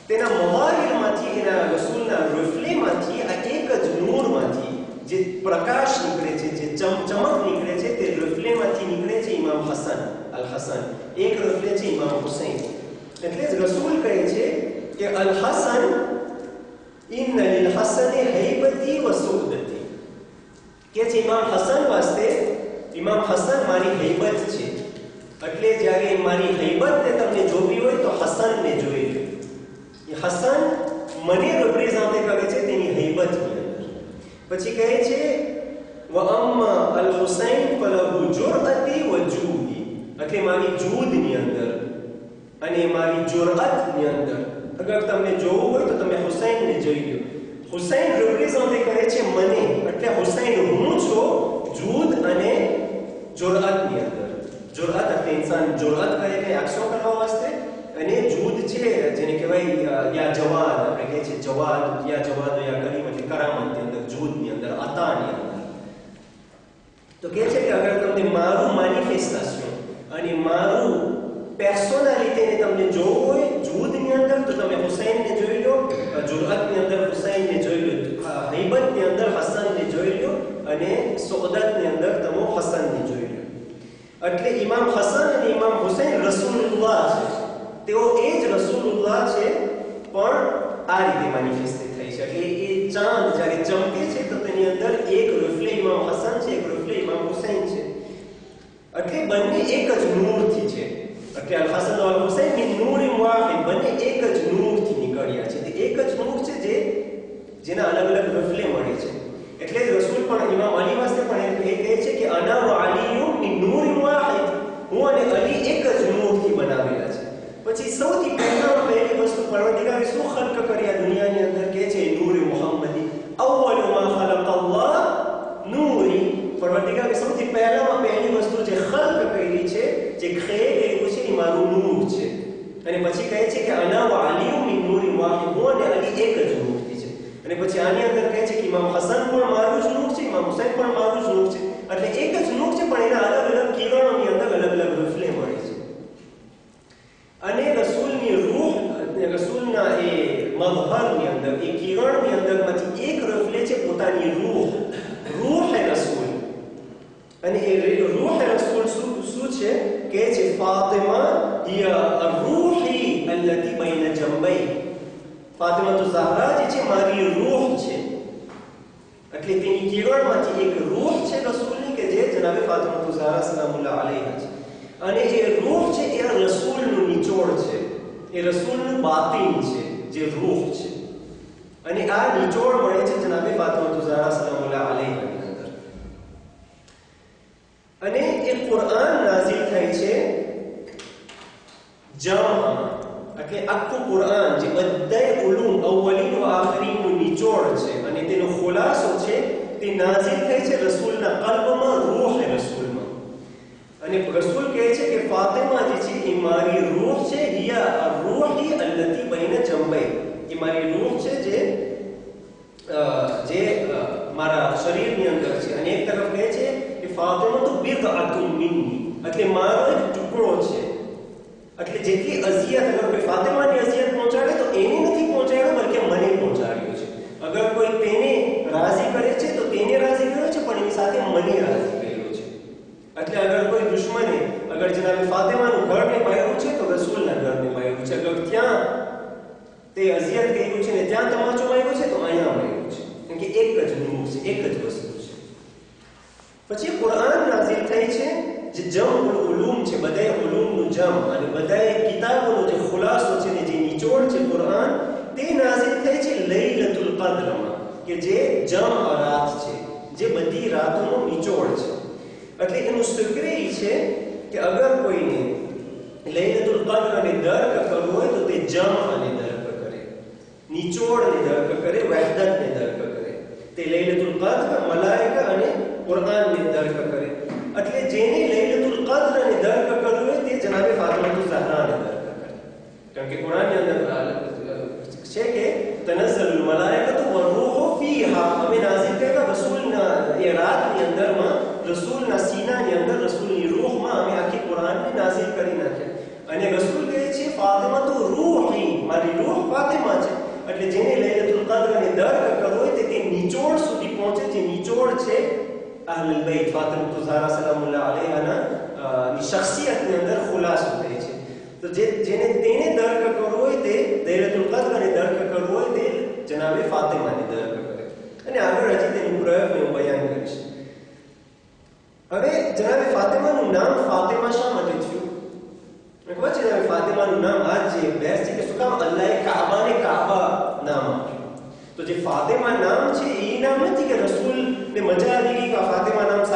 તેના મવાહિરમાંથી, એના રસૂલના વફલેમાંથી, આ એક જ નૂરમાંથી જે પ્રકાશ નીકળે છે, જે ચમક નીકળે છે, તે રફલેમાંથી નીકળે છે ઇમામ હસન અલ હસન. એક રફલે છે ઇમામ હુસૈન. એટલે જ રસૂલ કહે છે કે અલ હસન ઇન્ન લિલ હસન હૈબતી વ સુહબતી, કે છે ઇમામ હસન વાસ્તે, ઇમામ હસન મારી હૈબત છે. એટલે જ્યારે મારી હૈબતને તમને જોવી હોય તો હસનને જોઈ લો. એ હસન મને રિપ્રેઝન્ટ કરે છે તેની હૈબતની અંદર. પછી કહે છે وأما الحسين فله جرأتي وجودي એટલે મારી જૂદની અંદર અને મારી જુરઅતની અંદર અગર તમને જોવું હોય તો તમે હુસૈનને જોઈ લો. હુસૈન રિપ્રેઝન્ટ કરે છે મને, એટલે હુસૈન હું છું જૂદ અને જુરઅતની અંદર. જુરઅત એટલે ઇન્સાન જુરઅત કરે કે એક્શન કરવા વાસ્તે, અને જૂદ છે જેને કહેવાય યા જવાદ, આપણે કહે છે જવાદ યા જવાદ યા કરીમ એટલે કરામતની અંદર, જૂદની અંદર, અતાની અંદર. તો કહે છે કે અગર તમને મારું મેનિફેસ્ટેશન અને મારું પર્સનાલિટીને તમને જોવું હોય જૂદની અંદર તો તમે હુસૈનને જોઈ લો, જુરઅતની અંદર હુસૈનને જોઈ લો, હૈબતની અંદર હસનને જોઈ લો, અને સોદતની અંદર તમે હસનને જોઈ લો. એટલે ઇમામ હસન અને ઇમામ હુસૈન રસૂલુલ્લાહ છે, તેઓ એ જ રસૂલુલ્લાહ છે, પણ આ રીતે મેનિફેસ્ટ થઈ છે. એટલે એ ચાંદ જ્યારે ચમકે છે તો તેની અંદર એક રિફ્લે ઇમામ હસન છે, એક રિફ્લે ઇમામ હુસૈન છે. એટલે બંને એક જ નૂરથી છે. એટલે અલ હસન વલ હુસૈન મિન નૂરિન વાહિદ, બંને એક જ નૂરથી નીકળ્યા છે. તે એક જ નૂર છે જેના અલગ અલગ રિફ્લે મળે છે. એટલે જ રસૂલ પણ ઇમામ અલી વાસ્તે પણ એ કહે છે કે અના વ અલીયુમ મિન નૂરિન વાહિદ, હું અને અલી એક જ નૂરથી બનાવેલા છે. પછી સૌથી પહેલી વસ્તુ પરવરદિગારે શું ખલ્ક કરી આ દુનિયાની અંદર કહે છે નૂર મુહમ્મદી, અવ્વલ મા ખલક અલ્લાહ નૂરી. પરવરદિગારે સૌથી પહેલી વસ્તુ જે ખલ્ક કરી છે, જે કર્યું છે એ મારું નૂર છે. અને પછી કહે છે કે અના વ અલીયુમ મિન નૂરિન વાહિદ, હું અને અલી એક જ નૂરથી છે. અને પછી આની અંદર કહે છે કે ઇમામ હસન પણ મારું જ નૂર છે, ઇમામ હુસૈન પણ મારું જ નૂર છે. એટલે એક જ નૂર છે, પણ એના અલગ અલગ કિરણોની અંદર અલગ અલગ રિફ્લે મળે છે. અને રસૂલની રૂહ, રસૂલના એ મઝહરની અંદર, એ કિરણની અંદરમાંથી એક રિફ્લે છે પોતાની રૂહ, રૂહ હે રસૂલ. અને એ રૂહ હે રસૂલ શું છે કે છે ફાતિમા હિયા રૂહી અલ્લતી બૈન જંબઈ, ફાતિમા તો ઝહરા જે છે મારી રૂહ છે. એટલે તેની કિરણમાંથી એક રૂહ છે રસૂલની કે જે જનાબે ફાતિમા તો ઝહરા સલામુલ્લાહ અલૈહા છે. અને એ રૂહ છે એ રસૂલનું નિચોડ છે, એ રસૂલનું બાતિન છે જે રૂહ છે. અને આ નિચોડ મળે છે જનાબે ફાતિમા તો ઝહરા સલામુલ્લાહ અલૈહા ની અંદર. અને એ કુરાન નાઝિલ થાય છે જમા, એટલે આખું કુરાન જે બધા ઉલુમ અવ્વલીન વ આખરીનનું નિચોડ છે અને તેનો ખુલાસો છે, તે નાઝિલ થાય છે રસૂલના કલ્બમાં, રૂહ એ રસૂલમાં. અને રસૂલ કહે છે કે ફાતિમા જે છે એ મારી રૂહ છે, હિયા રૂહી અલ્લતી બૈન જંબઈ, એ મારી રૂહ છે જે મારા શરીરની અંદર છે. અને એક તરફ કહે છે કે ફાતિમા તો બિદઅતુન મિન્ની, એટલે મારો એક ટુકડો છે. એટલે જેટલી અઝિયત અગર કોઈ ફાતિમાની અઝિયત પહોંચાડે તો એને નથી પહોંચાડ્યો, બલકે મને પહોંચાડ્યો છે. અગર કોઈ તેને રાજી કરે છે તો તેને રાજી કર્યો છે, પણ એની સાથે મને રાજી કર્યો છે. એટલે અગર કોઈ દુશ્મને અગર જનાબે ફાતિમાનું ઘરને પાડ્યું છે તો રસૂલના ઘરને પાડ્યું છે. અગર ત્યાં તે અઝિયત કર્યું છે ને ત્યાં તમાચો માર્યો છે તો અહીંયા માર્યો છે, કેમ કે એક જ નૂર છે, એક જ વસ્તુ છે. પછી કુરાન નાઝિલ થઈ છે જે જમઉલ ઉલુમ છે, બધા ઉલુમનું જમ અને બધા કિતાબોનો જે ખુલાસો છે ને જે નિચોડ છે કુરાન, તે નાઝિલ થઈ છે લૈલતુલ કદ્રમાં, કે જે જમ રાત છે, જે બધી રાતોનો નિચોડ છે. એટલે એનું સિક્ર એ છે કે અગર કોઈને લૈલતુલ કદ્રને દર્ક કરવું હોય તો તે જમ અને દર્ક કરે, નિચોડને દર્ક કરે, વહદતને દર્ક કરે. તે લૈલતુલ કદ્ર, મલાઈકા અને કુરાનને દર્ક કરે. એટલે જેને લૈલતુલ કદ્રને દર્ક કરવું હોય તે જનાબે ફાતિમા તો ઝહરાને દર્ક કરે. કારણ કે કુરાનની અંદર છે કે તનઝ્ઝલુલ મલાઈકતુ વરૂહુ ફીહા, અમે નાઝિલ કર્યા રસૂલના એ રાતની અંદરમાં, રસૂલના સીનાની અંદર, રસૂલની રૂહમાં અમે આખી કુરાનને નાઝિલ કરી નાખ્યા. અને રસૂલ કહે છે ફાતિમા તો રૂહી, મારી રૂહ ફાતિમા છે. એટલે જેને લૈલતુલ કદ્રને દર્ક કરવો હોય તે નિચોડ સુધી પહોંચે, જે નિચોડ છે અહલુલ બૈત ફાતિમા તો ઝહરા સલામુલ્લાહ અલૈહાના ની શખ્સિયતની અંદર ખુલાસો થાય છે. તો જેને તેને દર્ક કરવો હોય તે લૈલતુલ કદ્રને દર્ક કરવો હોય તે જનાબે ફાતિમાને દર્ક કરે. અને આગળ હજી તેનું પ્રયોગ હું બયાન કરીશ. હવે જનાબે ફાતિમાનું નામ ફાતિમા શા માટે થયું? ખબર છે જનાબે ફાતિમાનું નામ આજ જે બહેસ છે કે શું કામ અલ્લાહે કાબાને કાબા નામ આપ્યું. તો જે ફાતિમા નામ છે એ નામ નથી કે રસૂલને મજા આવી ગઈ કે ફાતિમા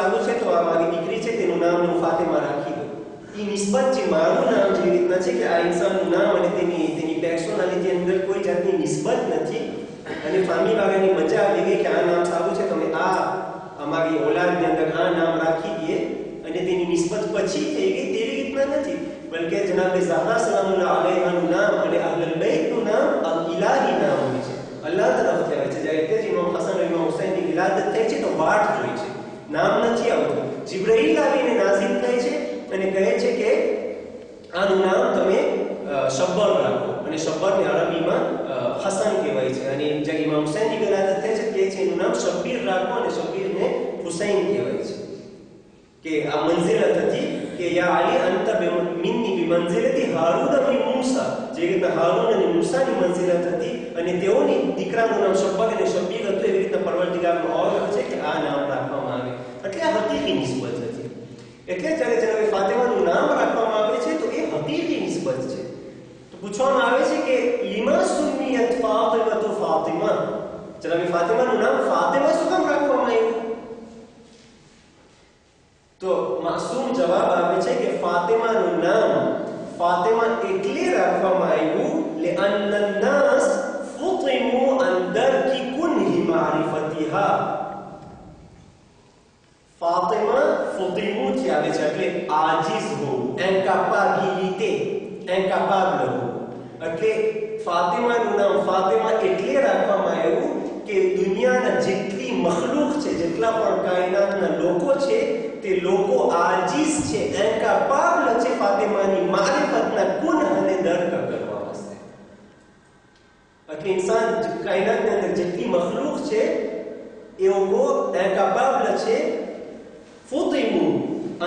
સારું છે તો આ મારી દીકરી છે તેનું નામ હું ફાતિમા રાખી દઉં. એ નિસ્બત છે, મારું નામ જેવી રીતના છે કે આ ઇન્સાનનું નામ અને તેની પર્સનાલિટી અંદર કોઈ જાતની નિસ્બત નથી. અને ફેમિલી વાળાની મજા આવી ગઈ કે આ નામ સારું છે, તમે આ અમારી ઓલાદની અંદર આ નામ રાખી દઈએ અને તેની નિસ્બત પછી થઈ ગઈ તેવી રીતના નથી. બલકે જનાબે ઝહરા સલામુલ્લાહ અલૈહાનું નામ અને અહલુલ બૈતનું નામ ઇલાહી નામ હોય છે, અલ્લાહ તરફથી આવે છે. જ્યારે તે ઇમામ હસન અને ઇમામ હુસૈનની વિલાદત થઈ છે તો વાટ જોઈ છે, નામ નથી આવતું. જિબ્રાઈલ આવીને નાઝિલ થાય છે અને કહે છે કે આનું નામ તમે શબ્બર રાખો, અને શબ્બરને અરબીમાં હસન કહેવાય છે. અને જ્યારે ઇમામ હુસૈનની વિલાદત થાય છે કે છે એનું નામ શબ્બીર રાખો, અને શબ્બીરને હુસૈન કહેવાય છે. કે આ મંઝિલત હતી કે યા અલી અંત મિન્ની બિમંઝિલતી હારૂન બિન મૂસા, જે રીતના હારૂન અને મૂસાની મંઝિલત હતી અને તેઓની દીકરાનું નામ શબ્બર અને શબ્બીર હતું, એવી રીતના પરવરદિગારનો ઓર્ડર છે કે આ નામ રાખવામાં આવે. એટલે આ હકીકી નિસ્બત હતી. એટલે જ્યારે જનાબે ફાતિમાનું નામ રાખવામાં આવે છે તો એ હકીકી નિસ્બત છે. તો પૂછવામાં આવે છે કે લિમા સુમિયત ફાતિમતુ ફાતિમા, જનાબે ફાતિમાનું નામ ફાતિમા શું કામ રાખવામાં આવ્યું? તો માસૂમ જવાબ આપે છે કે ફાતિમાનું નામ ફાતિમા એટલે રાખવામાં આવ્યું લિઅન્ન الناس فطموا عن درك كنه معرفتها. ફાતિમા ફુતિમુ થી આવે છે એટલે આજીઝ હોવું, ઇન્કેપેબિલિટી, ઇન્કેપેબલ હોવું. એટલે ફાતિમાનું નામ ફાતિમા એટલે રાખવામાં આવ્યું કે દુનિયાના જેટલી મખલૂક છે, જેટલા પણ કાયનાતના લોકો છે, તે લોકો આજીઝ છે, ઇન્કેપેબલ છે ફાતિમાની મારિફતના કુન અને દર્ક કરવા વાસ્તે. એટલે ઇન્સાન કાયનાતની અંદર જેટલી મખલૂક છે એ લોકો ઇન્કેપેબલ છે ફુતિમુ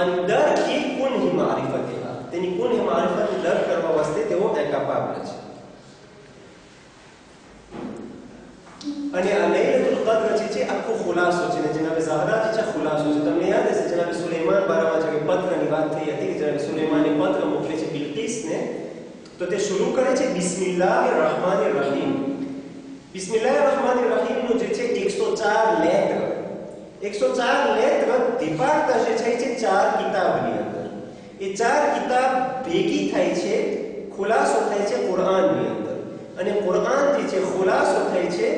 અન દર્કી કુનહી મારિફતિહા, તેની કુનહી મારિફતને દર્ક કરવા વાસ્તે તેઓ ઇન્કેપેબલ છે. અને આ લૈલતુલ કદ્ર છે આખો ખુલાસો છે, ને જનાબે ઝહરા છે ખુલાસો છે. તમને યાદ હશે જનાબે સુલેમાન બારામાં જે પત્રની વાત થઈ હતી કે જનાબે સુલેમાને પત્ર મોકલે છે બિલ્કિસને, તો તે શરૂ કરે છે બિસ્મિલ્લાહિર રહમાનિર રહીમ. બિસ્મિલ્લાહિર રહમાનિર રહીમનો જે છે 104 લેટર, 104 લેટર ડિપાર્ટ થશે છે 4 કિતાબની અંદર. એ 4 કિતાબ ભેગી થાય છે, ખુલાસો થાય છે કુરાનની અંદર. અને કુરાન જે છે ખુલાસો થાય છે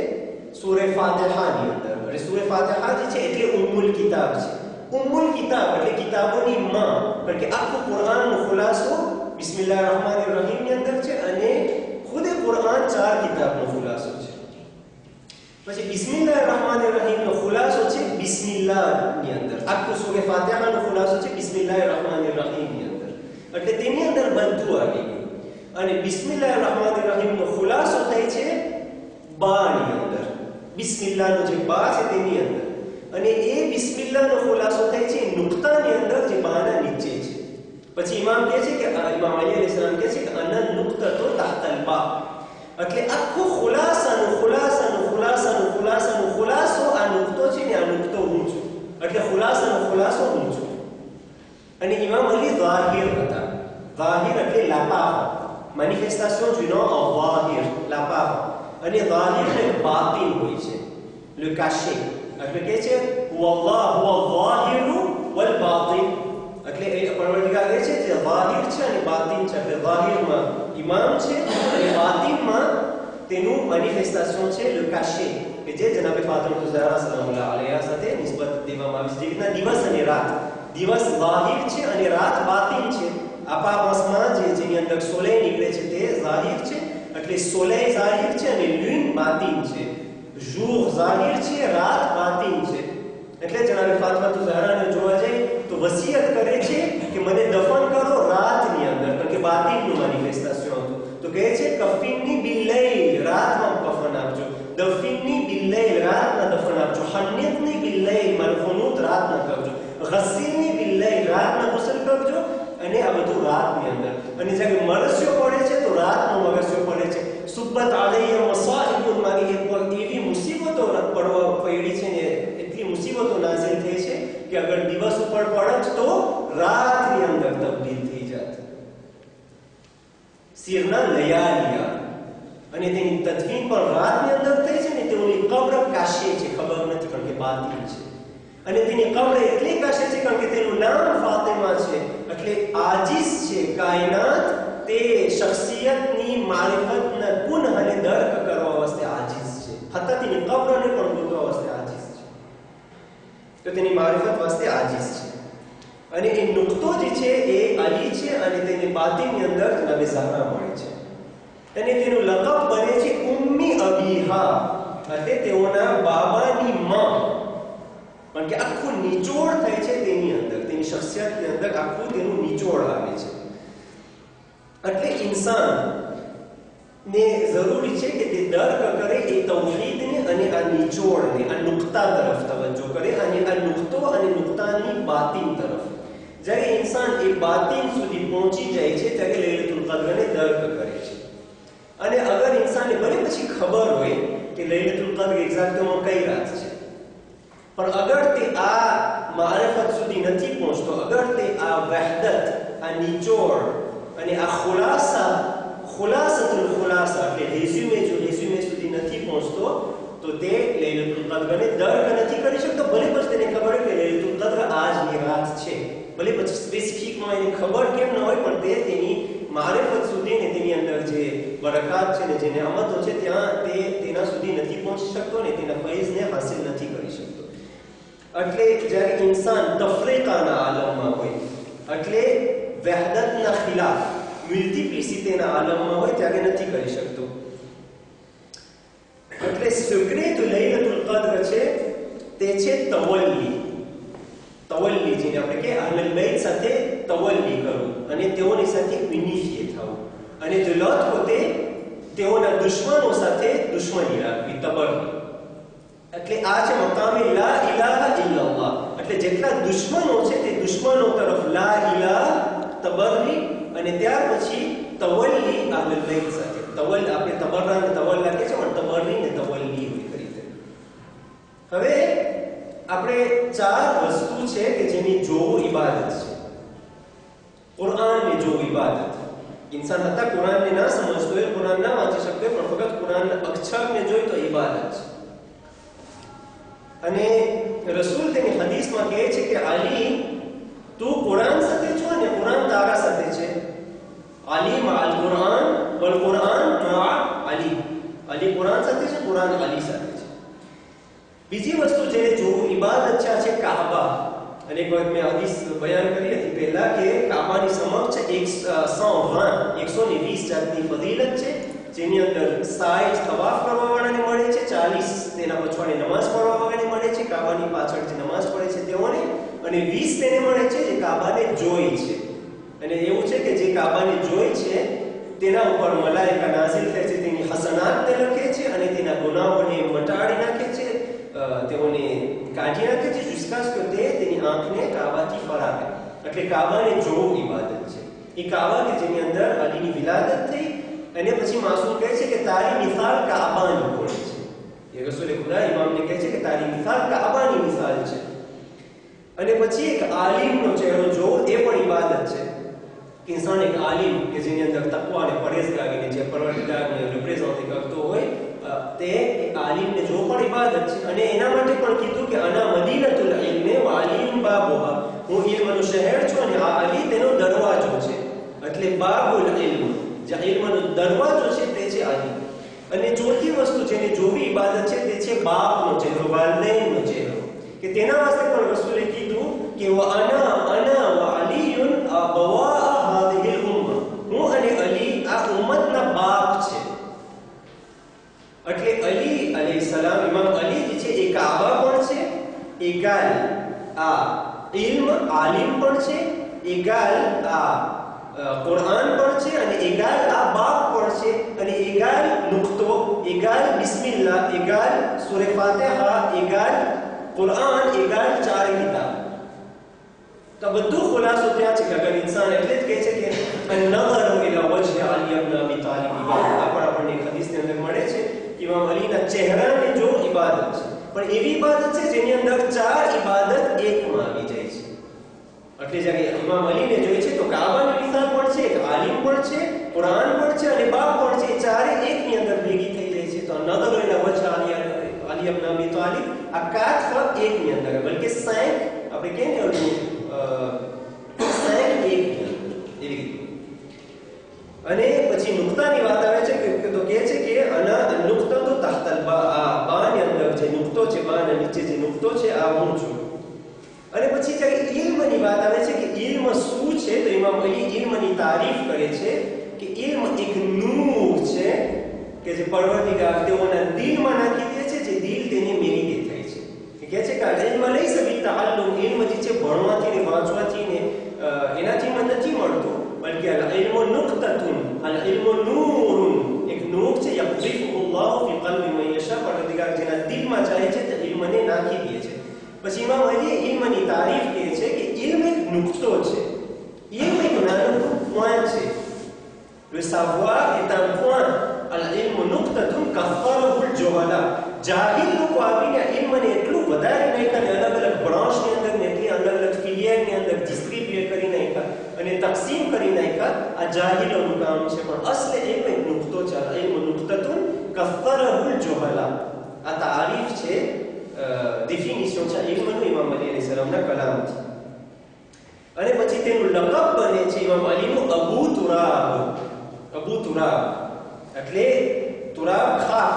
સૂરે ફાતિહાની અંદર. અને સૂરે ફાતિહા જે છે એટલે ઉમ્મુલ કિતાબ છે. ઉમ્મુલ કિતાબ એટલે કિતાબોની માં, કારણ કે આખું કુરાનનો ખુલાસો બિસ્મિલ્લાહિર રહમાનિર રહીમની અંદર છે અને ખુદ કુરાન 4 કિતાબનો ખુલાસો છે. પછી બિસ્મિલ્લાહિર રહમાનિર રહીમનો ખુલાસો છે બિસ્મિલ્લાહની અંદર. આખું સૂરે ફાતિહાનો ખુલાસો છે બિસ્મિલ્લાહિર રહમાનિર રહીમની અંદર. એટલે તેની અંદર બધું આવી ગયું. અને બિસ્મિલ્લાહિર રહમાનિર રહીમનો ખુલાસો થાય છે બાની અંદર, બિસ્મિલ્લાહનો જે બા છે તેની અંદર. અને એ બિસ્મિલ્લાહનો ખુલાસો થાય છે નુક્તાની અંદર જે બાના નીચે છે. પછી ઇમામ કહે છે કે ઇમામ અલી અલૈહિસ સલામ કહે છે કે અનન નુક્તતો તહતલ બા. એટલે આખો ખુલાસો આ નુક્તો છે ને, આ નુક્તો હું છું. એટલે ખુલાસો હું છું. અને ઇમામ અલી ઝાહિર હતા. ઝાહિર એટલે લાપાહ, manifestation du nom en zahir, લાપાહ. અને ઝાહિર ને બાતિન હોય છે, le caché. એટલે કહે છે હુવલ્લાહ હુવલ ઝાહિર વલ બાતિન. એટલે એ પરવરદિગાર કહે છે જે ઝાહિર છે અને બાતિન છે. એટલે ઝાહિરમાં ઇમામ છે અને બાતિનમાં તેનું મેનિફેસ્ટેશન છે le caché, કે જે જનાબે ફાતિમા ઝહરા સલામુલ્લાહ અલૈહા સાથે નિસ્બત દેવામાં આવે છે. જે રીતના દિવસ અને રાત, દિવસ ઝાહિર છે અને રાત બાતિન છે. આપાસમાં જેની અંદર સોલેય નીકળે છે તે ઝાહિર છે, એટલે સોલેય ઝાહિર છે અને લૂન બાતિન છે. જોર ઝાહિર છે, રાત બાતિન છે. એટલે જનાબે ફાતિમા ઝહરાને જોવા જાય તો વસિયત કરે છે કે મને દફન કરો રાતની અંદર, કારણ કે બાતિનનું મેનિફેસ્ટેશન હતું. તો કહે છે કફિનની બિલ્લૈલ, રાતમાં કફન આપજો. દફિનની બિલ્લૈલ, રાતના દફન આપજો. હન્નિતની બિલ્લૈલ, મારું ખુનૂત રાતના કરજો. ગસ્સીલની બિલ્લૈલ, રાતના ગુસ્લ કરજો. અને આ બધું રાતની અંદર. અને જ્યારે મરસ્યો પડે છે તો રાતનો મરસ્યો પડે છે. સુબ્બત અલૈયા મસાઇબુન, મારી એક પર એવી મુસીબતો પડવા પડી છે ને, એટલી મુસીબતો નાઝિલ થઈ છે કે અગર દિવસ ઉપર પડત તો રાતની અંદર તબદીલ થઈ જાત. સિરના લયાલિયા, અને તેની તદફીન પણ રાતની અંદર થઈ છે ને. તેઓની કબ્ર કાશી છે, ખબર નથી કારણ કે બાતિલ છે. અને તેની કબ્ર એટલી કશે છે કારણ કે તેનું નામ ફાતિમા છે, એટલે આજીઝ છે કાયનાત તે શખ્સિયતની મારિફતના ગુણને દર્ક કરવા વાસ્તે આજીઝ છે, હતા તેની કબ્રને પણ ગોતવા વાસ્તે આજીઝ છે, તો તેની મારિફત વાસ્તે આજીઝ છે. અને એ નુક્તો જે છે એ અલી છે અને તેની બાતિની અંદર નબી ઝહરા મળે છે અને તેનું લકબ બને છે ઉમ્મી અબીહા, એટલે તેઓના બાબાની માં, કારણ કે આખું નિચોડ થાય છે તેની અંદર, તેની શખ્સિયતની અંદર આખું તેનું નિચોડ આવે છે. એટલે ઇન્સાન ને જરૂરી છે કે તે દર્ક કરે એ તૌહીદને અને આ નિચોડને, આ નુક્તા તરફ તવજ્જો કરે અને આ નુક્તો અને નુક્તાની બાતિન તરફ. જ્યારે ઇન્સાન એ બાતિન સુધી પહોંચી જાય છે ત્યારે લૈલતુલ કદ્રને દર્ક કરે છે. અને અગર ઇન્સાનને ભલે પછી ખબર હોય કે લૈલતુલ કદ્ર એક્ઝેક્ટમાં કઈ રાત છે, પણ અગર તે આ મારિફત સુધી નથી પહોંચતો, અગર તે આ વહદત, આ નિચોડ અને આ ખુલાસતુલ ખુલાસા એટલે રેઝ્યુમે સુધી નથી પહોંચતો, તો તે લૈલતુલ કદ્રને દર્ક નથી કરી શકતો. ભલે પછી તેને ખબર હોય કે લૈલતુલ કદ્ર આજની રાત છે, ભલે પછી સ્પેસિફિકમાં એને ખબર કેમ ન હોય, પણ તે તેની મારિફત સુધી ને તેની અંદર જે બરકાત છે ને જે નિયામતો છે ત્યાં તે તેના સુધી નથી પહોંચી શકતો ને તેના ફૈઝને હાસિલ નથી કરી શકતો. એટલે જ્યારે ઇન્સાન તફરીકાના આલમમાં હોય, એટલે વહદતના ખિલાફ મલ્ટીપ્લિસિટીના આલમમાં હોય ત્યારે નથી કરી શકતો. એટલે સિક્રેટ લૈલતુલ કદ્ર છે તે છે તવલ્લી જેને આપણે કે અહલુલ બૈત સાથે તવલ્લી કરવું અને તેઓની સાથે વિનિફિય થવું, અને જલત પોતે તેઓના દુશ્મનો સાથે દુશ્મની રાખવી, તબર્રી. એટલે આ છે મકામે લા ઇલાહા ઇલ્લલ્લાહ, એટલે જેટલા દુશ્મનો છે તે દુશ્મનો તરફ લા ઇલાહ, તબર્રી, અને ત્યાર પછી તવલ્લી અહલુલ બૈત સાથે. તવલ આપણે તબર્રા અને તવલ્લા કે છે, પણ તબર્રી ને તવલ્લી હોય કરી દે. હવે આપણે ચાર વસ્તુ છે કે જેની જોવું ઇબાદત છે. કુરાનને જોવું ઇબાદત. ઇન્સાન હતા કુરાનને ના સમજતો હોય, કુરાન ના વાંચી શકતો હોય, પણ ફક્ત કુરાનના અક્ષરને જોઈ તો ઇબાદત છે. અને રસૂલ તેની હદીસમાં કહે છે કે અલી તું કુરાન સાથે છો અને કુરાન તારા સાથે છે. અલી મઅલ કુરાન વલ કુરાન મઅ અલી. અલી કુરાન સાથે છે, કુરાન અલી સાથે છે. બીજી વસ્તુ જે જોવું ઇબાદત છે કાબા. અને એક વખત મેં હદીસ બયાન કરી હતી પહેલા કે કાબાની સમક્ષ 120 જાતની ફજીલત છે, જેની અંદર 60 તવાફ કરવા વાળાને મળે છે, 40 તેના પછવાડે નમાઝ પઢવા વાળાને મળે છે, કાબાની પાછળ જે નમાઝ પડે છે તેઓને, અને 20 તેને મળે છે જે કાબાને જોઈ છે. અને એવું છે કે જે કાબાને જોઈ છે તેના ઉપર મલાઈકા નાઝિલ થાય છે, તેની હસનાતને લખે છે અને તેના ગુનાહોને મટાડી નાખે છે, તેઓને કાઢી નાખે છે, જુસ્કાસ કે તેની આંખને કાબાથી ફરાવે. એટલે કાબાને જોવું ઇબાદત છે. એ કાબા કે જેની અંદર અલીની વિલાદત થઈ, અને પછી માસૂમ કહે છે કે તારી મિસાલ કાબાની હોય છે. એ રસૂલે ખુદા ઇમામને કહે છે કે તારી મિસાલ કાબાની મિસાલ છે. અને પછી એક આલિમનો ચહેરો જોવો એ પણ ઇબાદત છે. ઇન્સાન એક આલિમ કે જેની અંદર તકવા અને પરેઝગારીને જે પરવરદિગારને રિપ્રેઝન્ટ કરતો હોય, તે આલિમને જો પણ ઇબાદત છે. અને એના માટે પણ કીધું કે અના મદીનતુલ ઇલ્મ વ અલીમ બાબુહા, હું ઇલ્મનું શહેર છું અને આ અલી તેનો દરવાજો છે. એટલે બાબુલ ઇલ્મ, જે ઇલ્મનો દરવાજો છે તે છે અલી. અને ચોથી વસ્તુ જેને જોવી ઇબાદત છે તે છે બાપનો ચહેરો, વાલિદૈનનો ચહેરો, કે તેના વાસ્તે પણ રસૂલે કીધું કે વ અના વ અલીયુન અબવા હાદિહિલ ઉમ્મah, હું અને અલી આ ઉમ્મતના બાપ છે. એટલે અલી અલૈહિસ્સલામ, ઇમામ અલી જે છે એ કાબા પણ છે, એગાલ આ ઇલ્મ આલિમ પણ છે, એગાલ આ કુરાન પણ છે, અને એગાલ આ બાપ પણ છે, અને એગાલ નુક્તો, એગાલ બિસ્મિલ્લાહ, એગાલ સૂરે ફાતિહા, એગાલ કુરાન, એગાલ ચાર કિતાબ. તો બધું ખુલાસો ત્યાં છે કે અગર ઇન્સાન એટલે જ કહે છે કે અન-નઝરુ ઇલા વજહ અલી ઇબ્ન અબી તાલિબ ઇબાદત. આપણને એક હદીસની અંદર મળે છે ઇમામ અલીના ચહેરાને જો ઇબાદત છે, પણ એવી ઇબાદત છે જેની અંદર ચાર ઇબાદત એકમાં આવી જાય છે. એટલે જ્યારે ઇમામ અલીને જોઈએ છે તો કાબાની મિસાલ પણ છે, એક આલિમ પણ છે, કુરાન પણ છે અને બાપ પણ છે, ચારે એકની અંદર ભેગી થઈ જાય છે. તો નઝરુ ઇલા વજહ અલી ઇબ્ન અબી તાલિબ આ 4 એકની અંદર બલકે 5 આપણે કેમ કહેવું 5 એકની અંદર એવી અને પછી નુક્તાની વાત આવે છે કે તો કહે છે કે અના નુક્તા તો તહતલ બા ની અંદર જે નુક્તો છે બાના નીચે જે નુક્તો છે આ હું છું અને પછી જ્યારે ઇલ્મની વાત આવે છે કે ઇલ્મ શું છે તો ઇમામ અલી ઇલ્મની તારીફ કરે છે કે ઇલ્મ એક નૂર છે કે જે પરવરદિગાર તેઓના દિલમાં નાખી દે છે જે દિલ તેને મેરી દે થાય છે કે કહે છે કે ઇલ્મ લઈસ બિતઅલ્લુમ ઇલ્મ જે છે ભણવાથી ને વાંચવાથી ને એનાથી મને નથી મળતું બલકે અલ ઇલ્મુ નુક્તતુન અલ ઇલ્મુ નૂરુન એક નૂર છે યક્ફિફુ અલ્લાહ ફી કલ્બી મન યશા પરવરદિગાર જેના દિલમાં જાય છે તે ઇલ્મને નાખી દે છે પછી ઇમામ અલી ઇલ્મની તારીફ કહે છે કે ઇલ્મ એક નુક્તો છે ઇલ્મ એક નાનો પોઈન્ટ છે le savoir est un point al ilmu nuqtatun kaffarahu al juhala જાહિલ લોકો આવીને ઇલ્મને એટલું વધારે નાખ્યા અલગ અલગ બ્રાન્ચની અંદર ને એટલી અલગ અલગ ફિલિયરની અંદર ડિસ્ક્રિપ્ટ કરી નાખ્યા અને તકસીમ કરી નાખ્યા આ જાહિલોનું કામ છે પણ અસલે ઇલ્મ એક નુક્તો છે al ilmu nuqtatun kaffarahu al juhala આ તારીફ છે définition છે ઇલ્મનું ઇમામ અલી અલૈહિસ સલામના કલામથી અને પછી તેનું લકબ બને છે ઇમામ અલીનું અબુ તુરાબ એટલે તુરાબ ખાક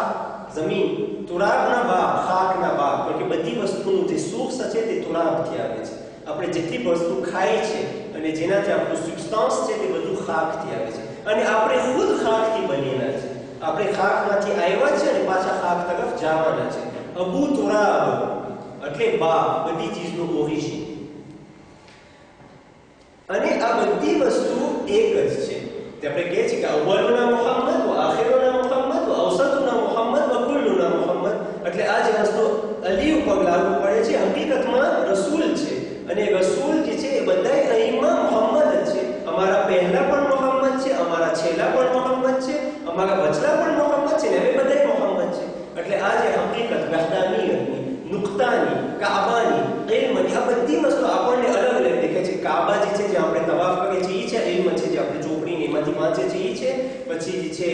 જમીન તુરાબના બાપ ખાકના બાપ કારણ કે બધી વસ્તુનું જે સુખ છે તે તુરાબથી આવે છે આપણે જેટલી વસ્તુ ખાય છે અને જેનાથી આપણું સબસ્ટન્સ છે તે બધું ખાકથી આવે છે અને આપણે ખુદ ખાકથી બનેલા છે આપણે ખાકમાંથી આવ્યા છે અને પાછા ખાક તરફ જવાના છે અબુ તુરાબ એટલે બાપ બધી ચીજનું ઓરિજિન અને આ બધી વસ્તુ એક જ છે તે આપણે કહે છે કે અવ્વલુના મુહમ્મદ વ આખિરુના મુહમ્મદ વ અવસતુના મુહમ્મદ વ કુલ્લુના મુહમ્મદ એટલે આ જે વસ્તુ અલી ઉપર લાગુ પડે છે હકીકતમાં રસૂલ છે અને રસૂલ જે છે એ બધાય અહીંમાં મુહમ્મદ જ છે અમારા પહેલા પણ મુહમ્મદ છે અમારા છેલ્લા પણ મુહમ્મદ છે અમારા વચલા પણ મુહમ્મદ છે ને હવે બધાય મુહમ્મદ છે એટલે આ જે હકીકત વહદાનિયતની નુક્તાની કાબાની ઇલ્મની આ બધી વસ્તુ આપણને અલગ અલગ દેખાય છે કાબા જે છે જે આપણે તવાફ કરીએ છીએ એ છે ઇલ્મ છે જે આપણે ચોપડીને એમાંથી વાંચીએ છીએ એ છે પછી જે છે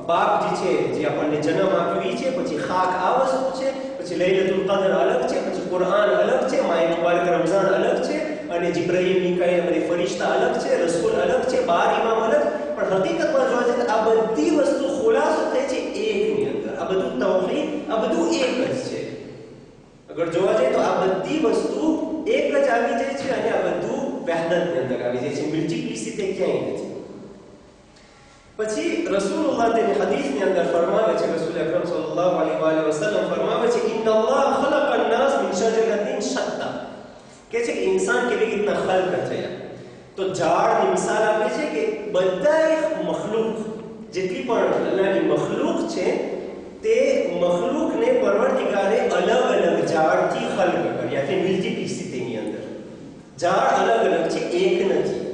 બાપ જે છે જે આપણને જન્મ આપ્યો એ છે પછી ખાક આ વસ્તુ છે પછી લૈલતુલ કદર અલગ છે પછી કુરઆન અલગ છે માય મુબારક રમઝાન અલગ છે અને જિબ્રાઈલ મિકાઈલ અને ફરિશ્તા અલગ છે રસૂલ અલગ છે 12 ઇમામ અલગ પણ હકીકતમાં જોવા જઈએ તો આ બધી વસ્તુ ખુલાસો થાય છે એકની અંદર આ બધું તૌહીદ આ બધું એક જ છે અગર જોવા જઈએ તો આ બધી વસ્તુ એક જ આવી જાય છે અને આ બધું વહદતની અંદર આવી જાય છે મલ્ટીપ્લિસિટી ક્યાંય નથી પછી રસૂલુલ્લાહ તેની હદીસની અંદર ફરમાવે છે રસૂલ અકરમ સલ્લલ્લાહુ અલૈહિ વસલ્લમ ફરમાવે છે ઇન્નલ્લાહ ખલક અન-નાસ મિન શજરતિન શત્તા કે છે કે ઇન્સાન કેવી રીતના ખલક થયા તો ઝાડની મિસાલ આપે છે કે બધાય મખલૂક જેટલી પણ અલ્લાહની મખલૂક છે તે મખલૂકને પરવરદિગારે અલગ અલગ ઝાડથી ખલક કર્યા કે મલ્ટીપ્લિસિટીની અંદર ઝાડ અલગ અલગ છે એક નથી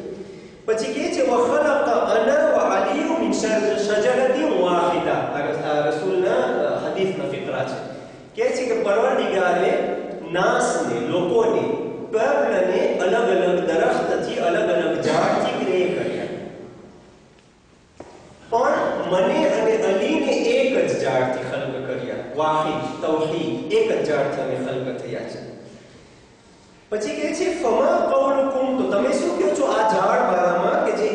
પછી કહે છે વખલક અના વ અલી મિન શજરતિન વાહિદા આ રસૂલના હદીસના ફિકરા છે કહે છે કે પરવરદિગારે નાસને લોકોને પબ્લને અલગ અલગ દરખ્તથી અલગ અલગ ઝાડથી ક્રિએટ કર્યા પણ મને અને અલીને એક જ ઝાડથી ખલક કર્યા વાહિદ તૌહીદ એક જ ઝાડથી અમે ખલક થયા છે પછી કહે છે ફમા કૌલુકુમ તો તમે શું કહો છો આ ઝાડ બારામાં કે જે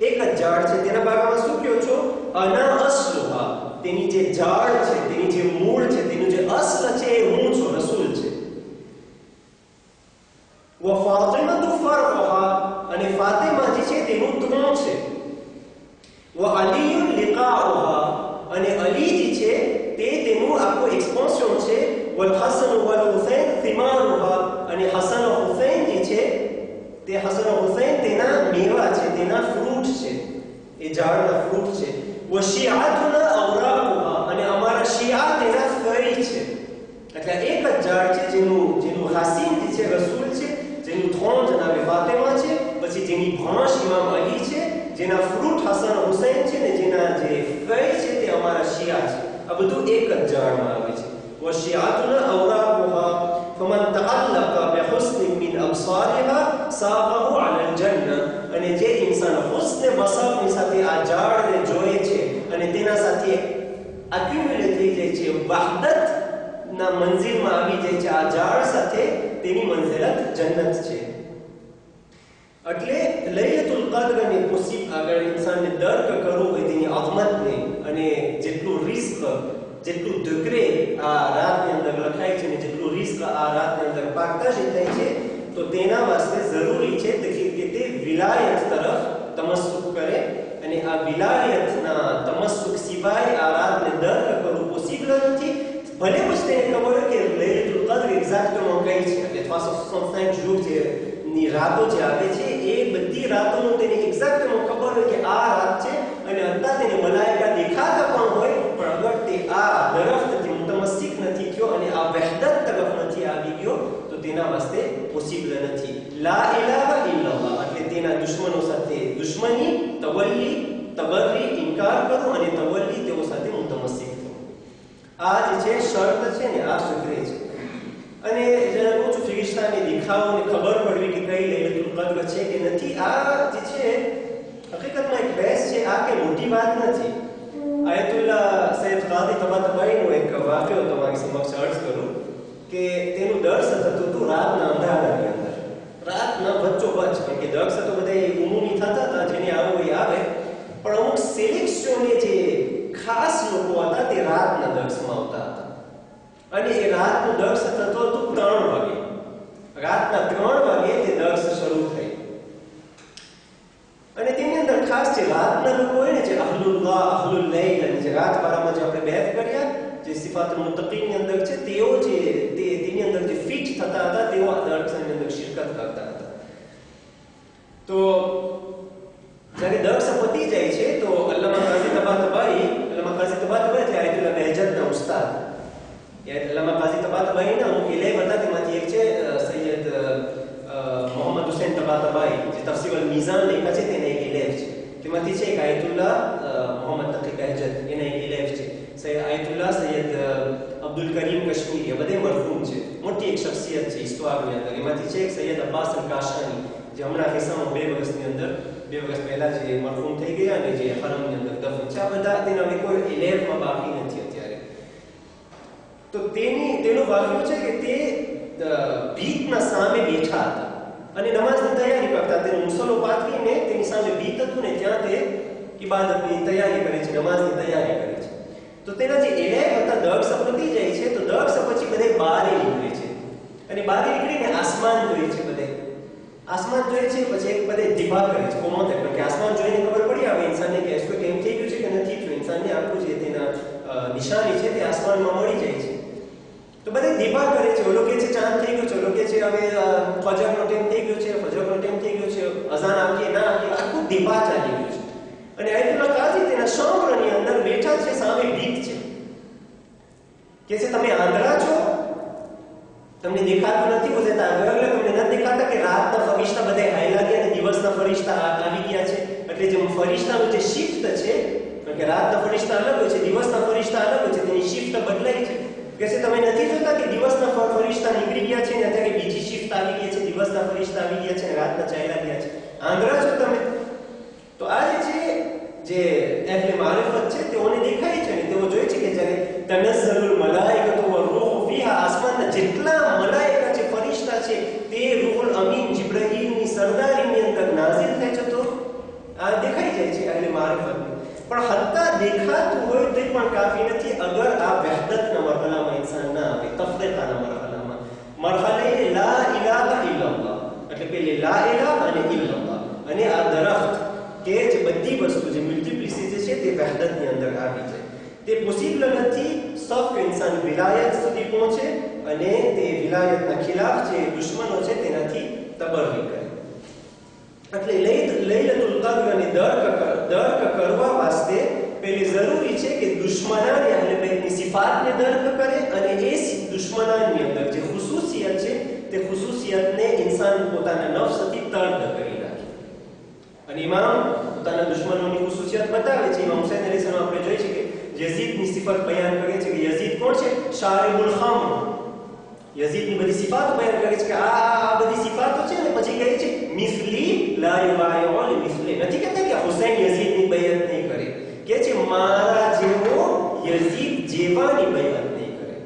એક જ ઝાડ છે તેના બારામાં શું કહો છો અના અસ્લુહા તેની જે ઝાડ છે તેની જે મૂળ છે તેનું જે અસ્લ છે એ હું છું રસૂલ છે વ ફાતિમતુ ફરહા અને ફાતિમા જે છે તેનું ત્રણ છે વ અલીયુન લિકાઉહા અને અલી જે છે તે તેનું આખું એક્સપોન્શન છે વલ હસન વલ હુસૈન થિમારુહા અને હસન અને હુસૈન જે છે તે હસન અને હુસૈન તેના મેવા છે તેના ફ્રૂટ છે એ ઝાડના ફ્રૂટ છે વ શિઆતુના અવરાકુહા અને અમારા શિયા તેના ફળી છે એટલે એક જ ઝાડ છે જેનું હાસીન જે છે રસૂલ છે જેનું થોણ જનાબે ફાતિમા છે પછી જેની ભાંશ ઇમામ અલી છે જેના ફ્રૂટ હસન હુસૈન છે ને જેના જે ફળ છે તે અમારા શિયા છે આ બધું એક જ ઝાડમાં આવે છે وشيعتنا أوراقها فمن تعلق بحسن من أبصارها ساقه على الجنة અને જે ઇન્સાન હુસ્ન બસરની સાથે આ ઝાડને જોએ છે અને તેના સાથે એક્યુમ્યુલેટ થઈ જાય છે, વહદતના મંઝિલમાં આવી જાય છે. આ ઝાડ સાથે તેની મંઝિલત જન્નત છે. એટલે લૈલતુલ કદ્રની મુસીબ આગળ ઇન્સાનને દર્ક કરવું હોય તેની અઝમતને, અને જેટલું રિસ્ક, જેટલું ધુકરે આ રાતની અંદર લખાય છે ને જેટલું રિસ્ક આ રાતની અંદર પાકતા જ થાય છે, તો તેના વાસ્તે જરૂરી છે કે તે વિલાયત તરફ તમસ્સુક કરે. અને આ વિલાયતના તમસ્સુક સિવાય આ રાતને દર્ક કરવું પોસિબલ નથી. ભલે પછી તેને ખબર હોય કે લૈલતુલ કદ્ર એક્ઝેક્ટમાં કઈ છે, એટલે 365 jours ની રાતો જે આવે છે એ બધી રાતોનું તેને એક્ઝેક્ટમાં ખબર હોય કે આ રાત છે, અને અત્યારે તેને મલાઈકા દેખાતા પણ હોય, પણ અગર તે આ તરફથી મુતમસ્સિક નથી થયો અને આ વહદત તરફ નથી આવી ગયો તો તેના વાસ્તે પોસિબલ નથી. લા ઇલાહા ઇલ્લલ્લાહ એટલે તેના દુશ્મનો સાથે દુશ્મની, તવલ્લી, તબર્રી ઇનકાર કરો, અને તવલ્લી તેઓ સાથે મુતમસ્સિક થો. આ જે છે શરત છે ને આ સુધરે છે. અને જરા પૂછું ફિરિશ્તાને દેખાવને ખબર પડવી કે કઈ લૈલતુલ કદ્ર છે કે નથી, આ જે છે હકીકતમાં એક બહેસ છે. આ કે મોટી વાત નથી. આયતુલ્લાહ સૈયદ કાદી તબાતબાઈનો એક વાક્યો તમારી સમક્ષ અર્જ કરું કે તેનું દર્શ થતું હતું રાતના અંધારાની અંદર, રાતના વચ્ચોવચ્ચ. કારણ કે દર્શ તો બધા ઉમુમી થતા હતા, જેને આવું એ આવે, પણ અમુક સિલેક્શનને જે ખાસ લોકો હતા તે રાતના દર્શમાં આવતા હતા. અને એ રાતનું દર્શ થતો હતું 3 વાગે. રાતના 3 વાગે તે દર્શ શરૂ થઈ. અને તેની અંદર ખાસ જે રાતના લોકો હોય ને, જે અહલુલ્લાહ, અહલુલ લૈલ, અને જે રાત બારામાં જે આપણે બહેસ કર્યા, જે સિફાતુલ મુત્તકીનની અંદર છે, તેઓ જે તેની અંદર જે ફિટ થતા હતા તેઓ આ દર્શની અંદર શિરકત કરતા હતા. તો જ્યારે દર્શ પતી જાય છે તો અલ્લામા કાઝી તબાતબાઈ એટલે આયતુલ્લાહ બહેજતના ઉસ્તાદ, અલ્લામા કાઝી તબાતબાઈના અમુક ઇલેમ હતા, તેમાંથી એક છે સૈયદ મોહમ્મદ હુસૈન તબાતબાઈ, જે તફસીર અલ મીઝાન લખ્યા છે તેના એક ઇલેમ છે. તેમાંથી છે એક આયતુલ્લાહ મોહમ્મદ તકી બહેજત, એના એક ઇલેમ છે. આયતુલ્લાહ સૈયદ અબ્દુલ કરીમ કશ્મીરી, એ બધે મરહૂમ છે, મોટી એક શખ્સિયત છે ઇસ્તવારની અંદર. એમાંથી છે એક સૈયદ અબ્બાસ અલ કાશાની, જે હમણાં કિસ્સામાં 2 વર્ષ પહેલા જે મરહૂમ થઈ ગયા અને જે હરમની અંદર દફન છે. આ બધા તેના કોઈ ઇલેમમાં બાકી નથી અત્યારે. તો તેનો વાક્યો છે કે તે ભીતના સામે બેઠા હતા અને નમાઝની તૈયારી કરતા. તેનો મુસલ્લો પાથરીને તેની સામે ભીત હતું ને ત્યાં તે ઇબાદતની તૈયારી કરે છે, નમાઝની તૈયારી કરે છે. તો તેના જે ઇલેમ હતા દર્શ પતી જાય છે તો દર્શ પછી બધે બહાર નીકળે છે, અને બહાર નીકળીને આસમાન જોઈએ છે. બધે આસમાન જોઈએ છે, પછી એક બધે દિભા કરે છે, કોમોતે, કે આસમાન જોઈને ખબર પડી આવે ઇન્સાનને કે એસો કેમ થઈ ગયું છે કે નથી થયું. ઇન્સાનને આખું જે તેના નિશાની છે તે આસમાનમાં મળી જાય છે. તો બધે દિભા કરે છે. ઓલો કે છે ચાંદ થઈ ગયો છે, ઓલો કે છે હવે ફજરનો ટાઈમ થઈ ગયો છે, ફજરનો ટાઈમ થઈ ગયો છે, અઝાન આપીએ ના આપીએ, આખું દિભા ચાલી ગયું છે. અને આયતુલ્લાહ કાઝી તેના શૌરની અંદર બેઠા છે, સામે ભીત છે. કે છે તમે આંધળા છો, તમને દેખાતું નથી? બોલે તમને નથી દેખાતા કે રાતના ફરિશ્તા બધા હાયલા ગયા અને દિવસના ફરિશ્તા આવી ગયા છે? એટલે જે ફરિશ્તાનું જે શિફ્ટ છે, કારણ કે રાતના ફરિશ્તા અલગ હોય છે, દિવસના ફરિશ્તા અલગ હોય છે, તેની શિફ્ટ બદલાય છે. કે છે તમે નથી જોતા કે દિવસના ફરિશ્તા નીકળી ગયા છે ને અત્યારે બીજી શિફ્ટ આવી ગઈ છે, દિવસના ફરિશ્તા આવી ગયા છે અને રાતના ચાલ્યા ગયા છે? આંધળા છો તમે? તો આ જે અહેલે મારિફત છે તેઓને દેખાય છે, અને તેઓ જોઈ છે કે જ્યારે તનઝ્ઝલુલ મલાઇકતુ વર-રૂહુ ફીહા, આસમાનના જેટલા મલાઇકા છે, ફરિશ્તા છે, તે રૂહુલ અમીન જિબ્રાઈલની સરદારીની અંદર નાઝિલ થાય છે. તો આ દેખાઈ જાય છે અહેલે મારિફતને. પણ હત્તા દેખાતું હોય તો પણ કાફી નથી અગર આ વહદતના મરહલામાં ઇન્સાન ના આવે, તફરીકાના મરહલામાં. મરહલે લા ઇલાહા ઇલ્લલ્લાહ, એટલે પેલી લા ઇલાહા અને ઇલ્લલ્લાહ, અને આ દરફત કે જે બધી વસ્તુ જે મલ્ટીપ્લિસિટી છે તે વહદતની અંદર આવી જાય. તે પોસિબલ નથી સફ ઇન્સાન વિલાયત સુધી પહોંચે અને તે વિલાયતના ખિલાફ જે દુશ્મનો છે તેનાથી તબર્રી કરે. એટલે લૈલતુલ કદ્રને દર્ક કરવા વાસ્તે પેલી જરૂરી છે કે દુશ્મનાની અહલે બેતની સિફાતને દર્ક કરે, અને એ દુશ્મનાની અંદર જે ખુસૂસિયત છે તે ખુસૂસિયતને ઇન્સાન પોતાના નફ્સથી તર્ક કરી નાખે. અને ઇમામ પોતાના દુશ્મનોની ખુસૂસિયત બતાવે છે. ઇમામ હુસૈન અલૈહિસ સલામ આપણે જોઈ છે કે યઝીદની સિફત બયાન કરે છે કે યઝીદ કોણ છે? શારિબુલ ખમ્ર. યઝીદની બધી સિફાતો બયાન કરે છે કે આ બધી સિફાતો છે, અને પછી કહે છે મિસ્લી લા યુબાયુ લિમિસ્લી. નથી કહેતા કે હુસૈન યઝીદની બયાન નહીં કરે, કે છે મારા જેવો યઝીદ જેવાની બૈઅત નહીં કરે.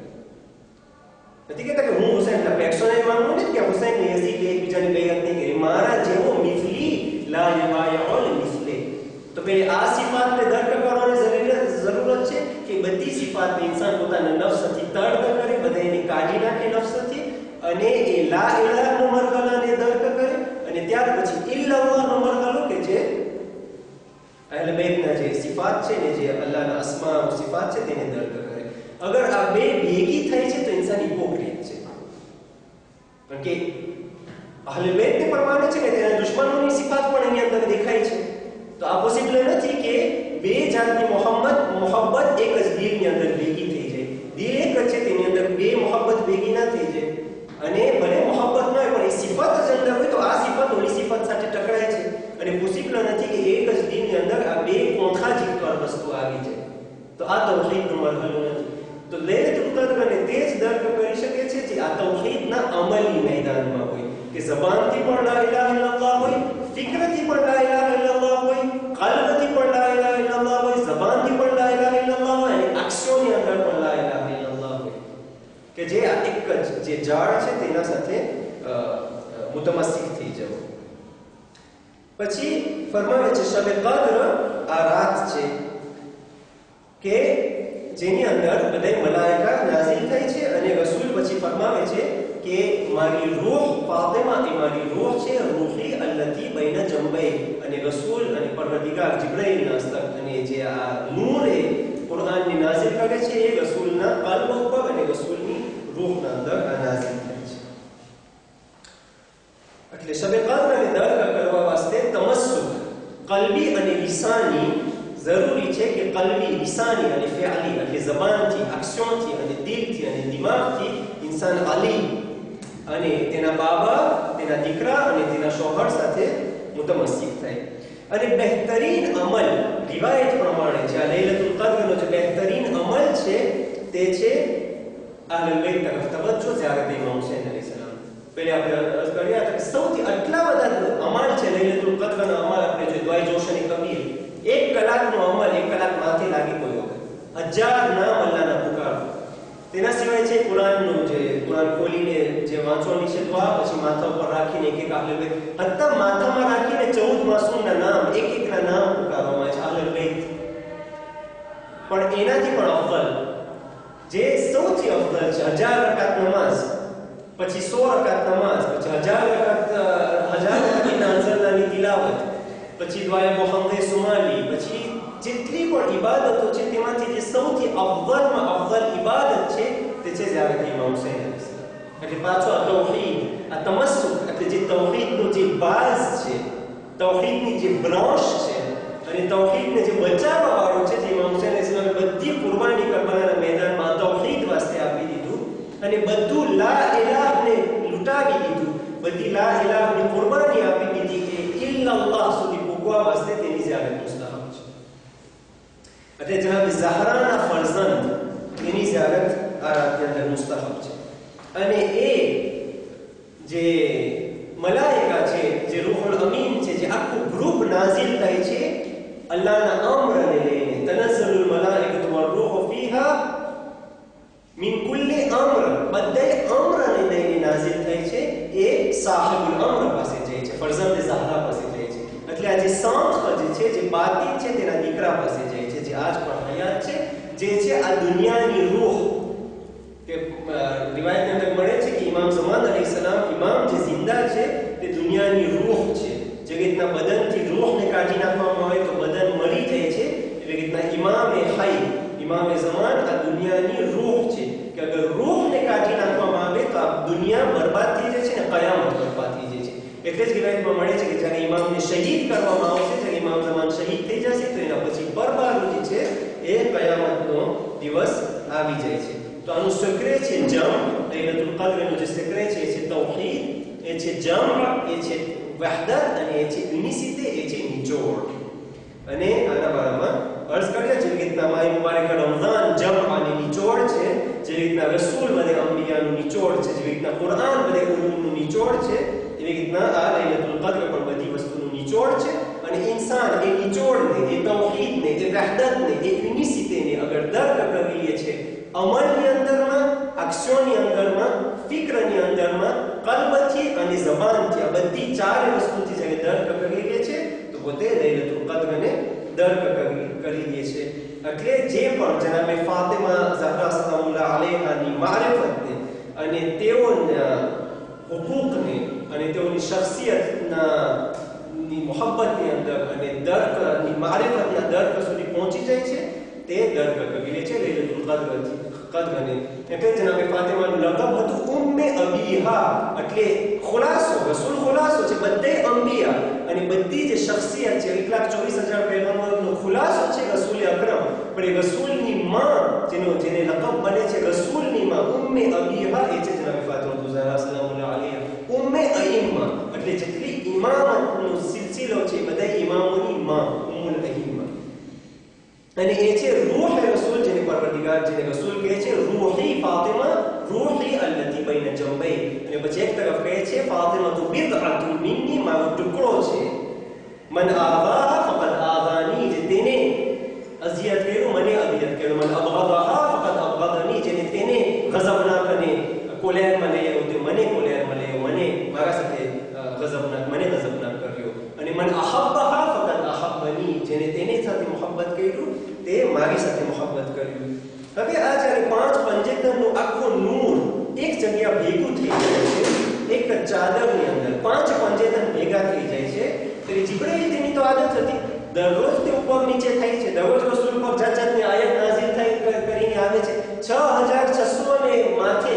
નથી કહેતા કે હું હુસૈનના પેક્સોને માનું નથી કે હુસૈન ને યઝીદ એકબીજાની બૈઅત નહીં કરી. મારા જેવો મિસલી લા યુબાયઉલ મિસલે. તો પેલી આ સિફાતને દર્ક કરવાની જરૂરત છે કે બધી સિફાતને ઇન્સાન પોતાના નફ્સથી તર્ક કરે, બધા એને કાઢી નાખે નફ્સથી, અને એ લા ઇલાહનો મરહલાને દર્ક કરે, અને ત્યાર પછી ઇલ્લાલ્લાહનો મરહલો કે જે અહલે બેતના જે સિફાત છે ને, જે અલ્લાહના અસ્મા અને સિફાત છે તેને દર્ક કરે. અગર આ બે ભેગી થઈ છે તો ઇન્સાન હિપોક્રીટ છે. કારણ કે અહલે બેતને પણ માને છે કે તેના દુશ્મનોની સિફાત પણ એની અંદર દેખાય છે. તો આ પોસિબલ નથી કે બે જાતની મોહબ્બત એક જ દિલની અંદર ભેગી થઈ જાય. દિલ એક જ છે, તેની અંદર બે મોહબ્બત ભેગી ના થઈ જાય. અને ભલે મોહબ્બત ન હોય પણ એ સિફત જ અંદર હોય તો આ સિફત ઓલી સિફત સાથે ટકરાય છે. અને પોસિબલ નથી કે એક જ દિલની અંદર આ બે કોંખા જીતવાર વસ્તુ આવી જાય. તો આ તૌહીદનો મરહલો નથી. તો લૈલતુલ કદ્રને તે જ દર્ક કરી શકે છે જે આ તૌહીદના અમલી મેદાનમાં હોય, કે ઝબાનથી પણ લા ઇલાહા ઇલ્લલ્લાહ હોય, ફિક્રથી પણ લા ઇલાહા ઇલ્લલ્લાહ હોય, કલ્બથી પણ લા ઇલાહા ઇલ્લલ્લાહ હોય, ઝબાનથી પણ લા ઇલાહા ઇલ્લલ્લાહ હોય, અને અક્ષરોની અંદર પણ લા ઇલાહા ઇલ્લલ્લાહ હોય, કે જે આ એક જ જે ઝાડ છે તેના સાથે મુતમસ્સિક થઈ જવું. પછી ફરમાવે છે શબે કદ્ર આ રાત છે કે જેની અંદર બધા મલાઈકા નાઝિલ થાય છે, અને રસૂલ પછી ફરમાવે છે કે મારી રૂહ ફાતિમા એ મારી રૂહ છે, રૂહી અલ્લતી બૈના જંબૈ, અને રસૂલ અને પરવરદિગાર જિબ્રાઈલના હસ્તક, અને જે આ નૂર એ કુરાનની નાઝિલ કરે છે એ રસૂલના કલ્બ ઉપર અને રસૂલની રૂહના અંદર આ નાઝિલ થાય છે. એટલે શબે કદ્રને દર્ક કરવા વાસ્તે તમસ્સુક કલ્બી અને લિસાની જરૂરી છે, કે કલ્બી, લિસાની અને ફિઅલી, એટલે ઝબાનથી, અક્ષરોથી અને દિલથી અને દિમાગથી ઇન્સાન અલી અને તેના બાબા, તેના દીકરા અને તેના શોહર સાથે મુતમસ્સિક થાય. અને બહેતરીન અમલ રિવાયત પ્રમાણે જે લૈલતુલ કદ્રનો જે બહેતરીન અમલ છે તે છે અહલુલ બેત તરફ તવજ્જો ઝિયારત ઇમામ હુસૈન અલૈહિસ્સલામ. પહેલા આપણે અર્ઝ કર્યા હતા કે સૌથી આટલા બધા અમલ છે લૈલતુલ કદ્રના અમલ. આપણે જો દુઆએ જોશની કબીર 1 કલાકનો અમલ 1 કલાક માથે લાગી કોઈ વખત 1000 નામ અલ્લાહના પુકારો. તેના સિવાય છે કુરાનનું જે કુરાન ખોલીને જે વાંચવાની છે દુઆ, પછી માથા ઉપર રાખીને એક એક અહલુલ બેત, હત્તા માથામાં રાખીને 14 માસૂમના નામ એક એકના નામ પુકારવામાં છે અહલુલ બેત. પણ એનાથી પણ અફضل જે સૌથી અફضل છે 1000 રકાત નમાઝ, પછી 100 રકાત નમાઝ, પછી 1000 રકાત નાઝલની તિલાવત, પછી દુઆએ મુહમ્મદ સુમાલી, પછી જેટલી પણ ઇબાદતો છે તેમાંથી જે સૌથી અફضલમાં અફضલ ઇબાદત છે તે છે ઝિયારત ઇમામ હુસૈન અલૈહિસ્સલામ. એટલે પાછો આ તૌહીદ, આ તમસ્સુક, એટલે જે તૌહીદનો જે બાઝ છે, તૌહીદની જે બ્રાન્ચ છે, અને તૌહીદને જે બચાવવા વાળો છે, જે ઇમામ હુસૈન અલૈહિસ્સલામે બધી કુરબાની કરબલાના મેદાનમાં તૌહીદ વાસ્તે આપી દીધું, અને બધું લા ઇલાહને લૂંટાવી દીધું, બધી લા ઇલાહની કુરબાની આપી દીધી કે ઇલ્લલ્લાહ સુધી પહોંચવા વાસ્તે તેની ઝિયારત મુસ્તહબ છે. એટલે જનાબ ઝહરાના ફરઝંદ તેની ઝિયારત આ રાતની અંદર મુસ્તહબ છે. અને એ જે મલાઈકા છે, જે રૂહુલ અમીન છે, જે આખું ગ્રુપ નાઝિલ થાય છે અલ્લાહના અમ્રને લઈને, તનઝ્ઝલુલ મલાઈકતુ વર-રૂહુ ફીહા મિન કુલ્લી અમ્ર, બધાય અમ્રને લઈને નાઝિલ થાય છે, એ સાહિબુલ અમ્ર પાસે જાય છે, ફરઝંદ ઝહરા પાસે જાય છે. એટલે આ જે સાંખ જે છે, જે બાતિન છે, તેના દીકરા પાસે જાય છે, જે આજ પણ હયાત છે, જે છે આ દુનિયાની રૂહ. કે રિવાયતની અંદર મળે છે કે ઇમામ ઝમાન અલૈહિસ્સલામ, ઇમામ જે જિંદા છે તે દુનિયાની રૂહ છે. જે રીતના બદનથી રૂહને કાઢી નાખવામાં આવે તો બદન મરી જાય છે, એવી રીતના ઇમામે હૈ, ઇમામે ઝમાન આ દુનિયાની રૂહ છે, કે અગર રૂહને કાઢી નાખવામાં આવે તો આ દુનિયા બરબાદ થઈ જાય છે ને કયામત બરબાદ થઈ જાય છે. એટલે જ રિવાયતમાં મળે છે કે જ્યારે ઇમામને શહીદ કરવામાં આવશે, જ્યારે ઇમામ ઝમાન શહીદ થઈ જશે તો એના પછી બરબાદ જે છે એ કયામતનો દિવસ આવી જાય છે. તો આનું સક્રે છે જમ, લૈલતુલ કદ્રનું જે સક્રે છે એ છે તૌહીદ, એ છે જમ, એ છે વહદત, અને એ છે યુનિસિટી, એ છે નિચોડ. અને આના બારામાં અર્ઝ કર્યા છે રીતના માય મુબારક રમઝાન જમ અને નિચોડ છે, જે રીતના રસૂલ બધે અંબિયાનું નિચોડ છે, જે રીતના કુરાન બધે ઉલૂમનું નિચોડ છે, એવી રીતના આ લૈલતુલ કદ્ર પણ બધી વસ્તુનું નિચોડ છે. અને ઇન્સાન એ નિચોડને, એ તૌહીદને, એ વહદતને, એ મિસિતેની અગર દર્ક કરી લે છે અમલની અંદરમાં, અક્ષરોની અંદરમાં, ફિક્રની અંદરમાં, કલ્બથી અને ઝબાનથી, આ બધી ચાર વસ્તુથી જ્યારે દર્ક કરી લે છે તો પોતે લૈલતુલ કદ્રને દર્ક કરી લે છે. એટલે જે પણ જનાબે ફાતિમા ઝહરા સલામુલ્લાહ અલૈહાની મારિફતને અને તેઓના હુકુકને અને તેઓની શખ્સિયતના મોહબ્બતની અંદર અને દર્કની મારિફતના દર્ક સુધી પહોંચી જાય છે તે દર્ક કરી લે છે લૈલતુલ કદ્રને. એટલે જનાબે ફાતિમાનું લકબ હતું ઉમ્મે અબીહા, એટલે ખુલાસો, રસૂલ ખુલાસો છે બધે અંબિયા અને બધી જે શખ્સિયત છે 1,24,000 પૈગંબરનો ખુલાસો છે રસૂલ અકરમ. પણ એ રસૂલની માં જેને લકબ બને છે રસૂલની માં ઉમ્મે અબીહા એ છે જનાબે ફાતિમા ઝહરા સલામુલ્લાહ અલૈહા ઉમ્મે અઈમ્મા, એટલે જેટલી ઇમામતનો સિલસિલો છે બધા ઇમામોની માં ઉમ્મુલ અઈમ્મા. અને એ છે રૂહ રસૂલ, જેને પરવરદિગાર જેને રસૂલ કહે છે રૂહી ફાતિમા, રૂહી અલ્લતી બૈન જંબૈ. અને પછી એક તરફ કહે છે ફાતિમા તો બિદઅતુન મિન્ની, મારો ટુકડો છે. મન આવા ફકદ આવાની, જે તેને અઝિયત કર્યું મને અઝિયત કર્યું. મન અબગદહા ફકદ અબગદની, જેને તેને ગઝબનાક અને કોલેરમાં લઈ આવ્યો તે મને કોલેરમાં લઈ આવ્યો, મને મારા સાથે ગઝબનાક, મને ગઝબનાક કર્યો. અને મન અહબ્બહા ફકદ અહબ્બની, જેને તેની સાથે મોહબ્બત કર્યું તે મારી સાથે મોહબ્બત કર્યું. હવે આ જ્યારે પાંચ પંચેતનનું આખું નૂર એક જગ્યા ભેગું થઈ જાય છે એક ચાદરની અંદર, પાંચ પંચેતન ભેગા થઈ જાય છે. ત્યારે જિબ્રાઈલ તેની તો આદત હતી, દરરોજ તે ઉપર નીચે થાય છે, દરરોજ રસૂલ પર જાતની આયત નાઝિલ થાય કરીને આવે છે. 6,600 ને માથે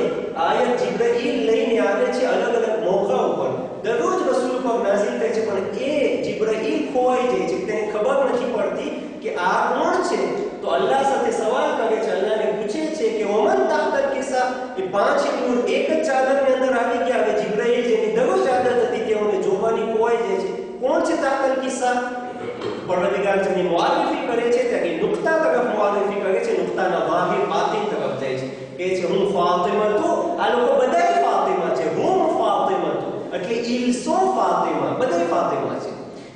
આયત જિબ્રાઈલ લઈને આવે છે અલગ અલગ મોકા ઉપર, દરરોજ રસૂલ પર નાઝિલ થાય છે. પણ એ જિબ્રાઈલ ખોવાઈ જાય છે, તેને ખબર નથી પડતી કે આ કોણ છે. તો અલ્લાહ સાથે સવાલ કરે છે, અલ્લાહને પૂછે છે કે ઓમન તાહતલ કિસ્સા, એ પાંચ નૂર એક જ ચાદરની અંદર આવી ગયા. હવે જિબ્રાઈલ જેની દરરોજ આદત હતી તેઓને જોવાની ખોવાઈ જાય છે, કોણ છે તાહતલ કિસ્સા? પરવરદિગાર જેની મુઆરિફી કરે છે ત્યારે નુક્તા તરફ મુઆરિફી કરે છે, નુક્તાના વાહિર બાતિન તરફ જાય છે. કહે છે હું ફાતિમા તો, આ લોકો બધા ફાતિમા છે, હું ફાતિમા તો, એટલે ઇલસો ફાતિમા, બધા ફાતિમા છે.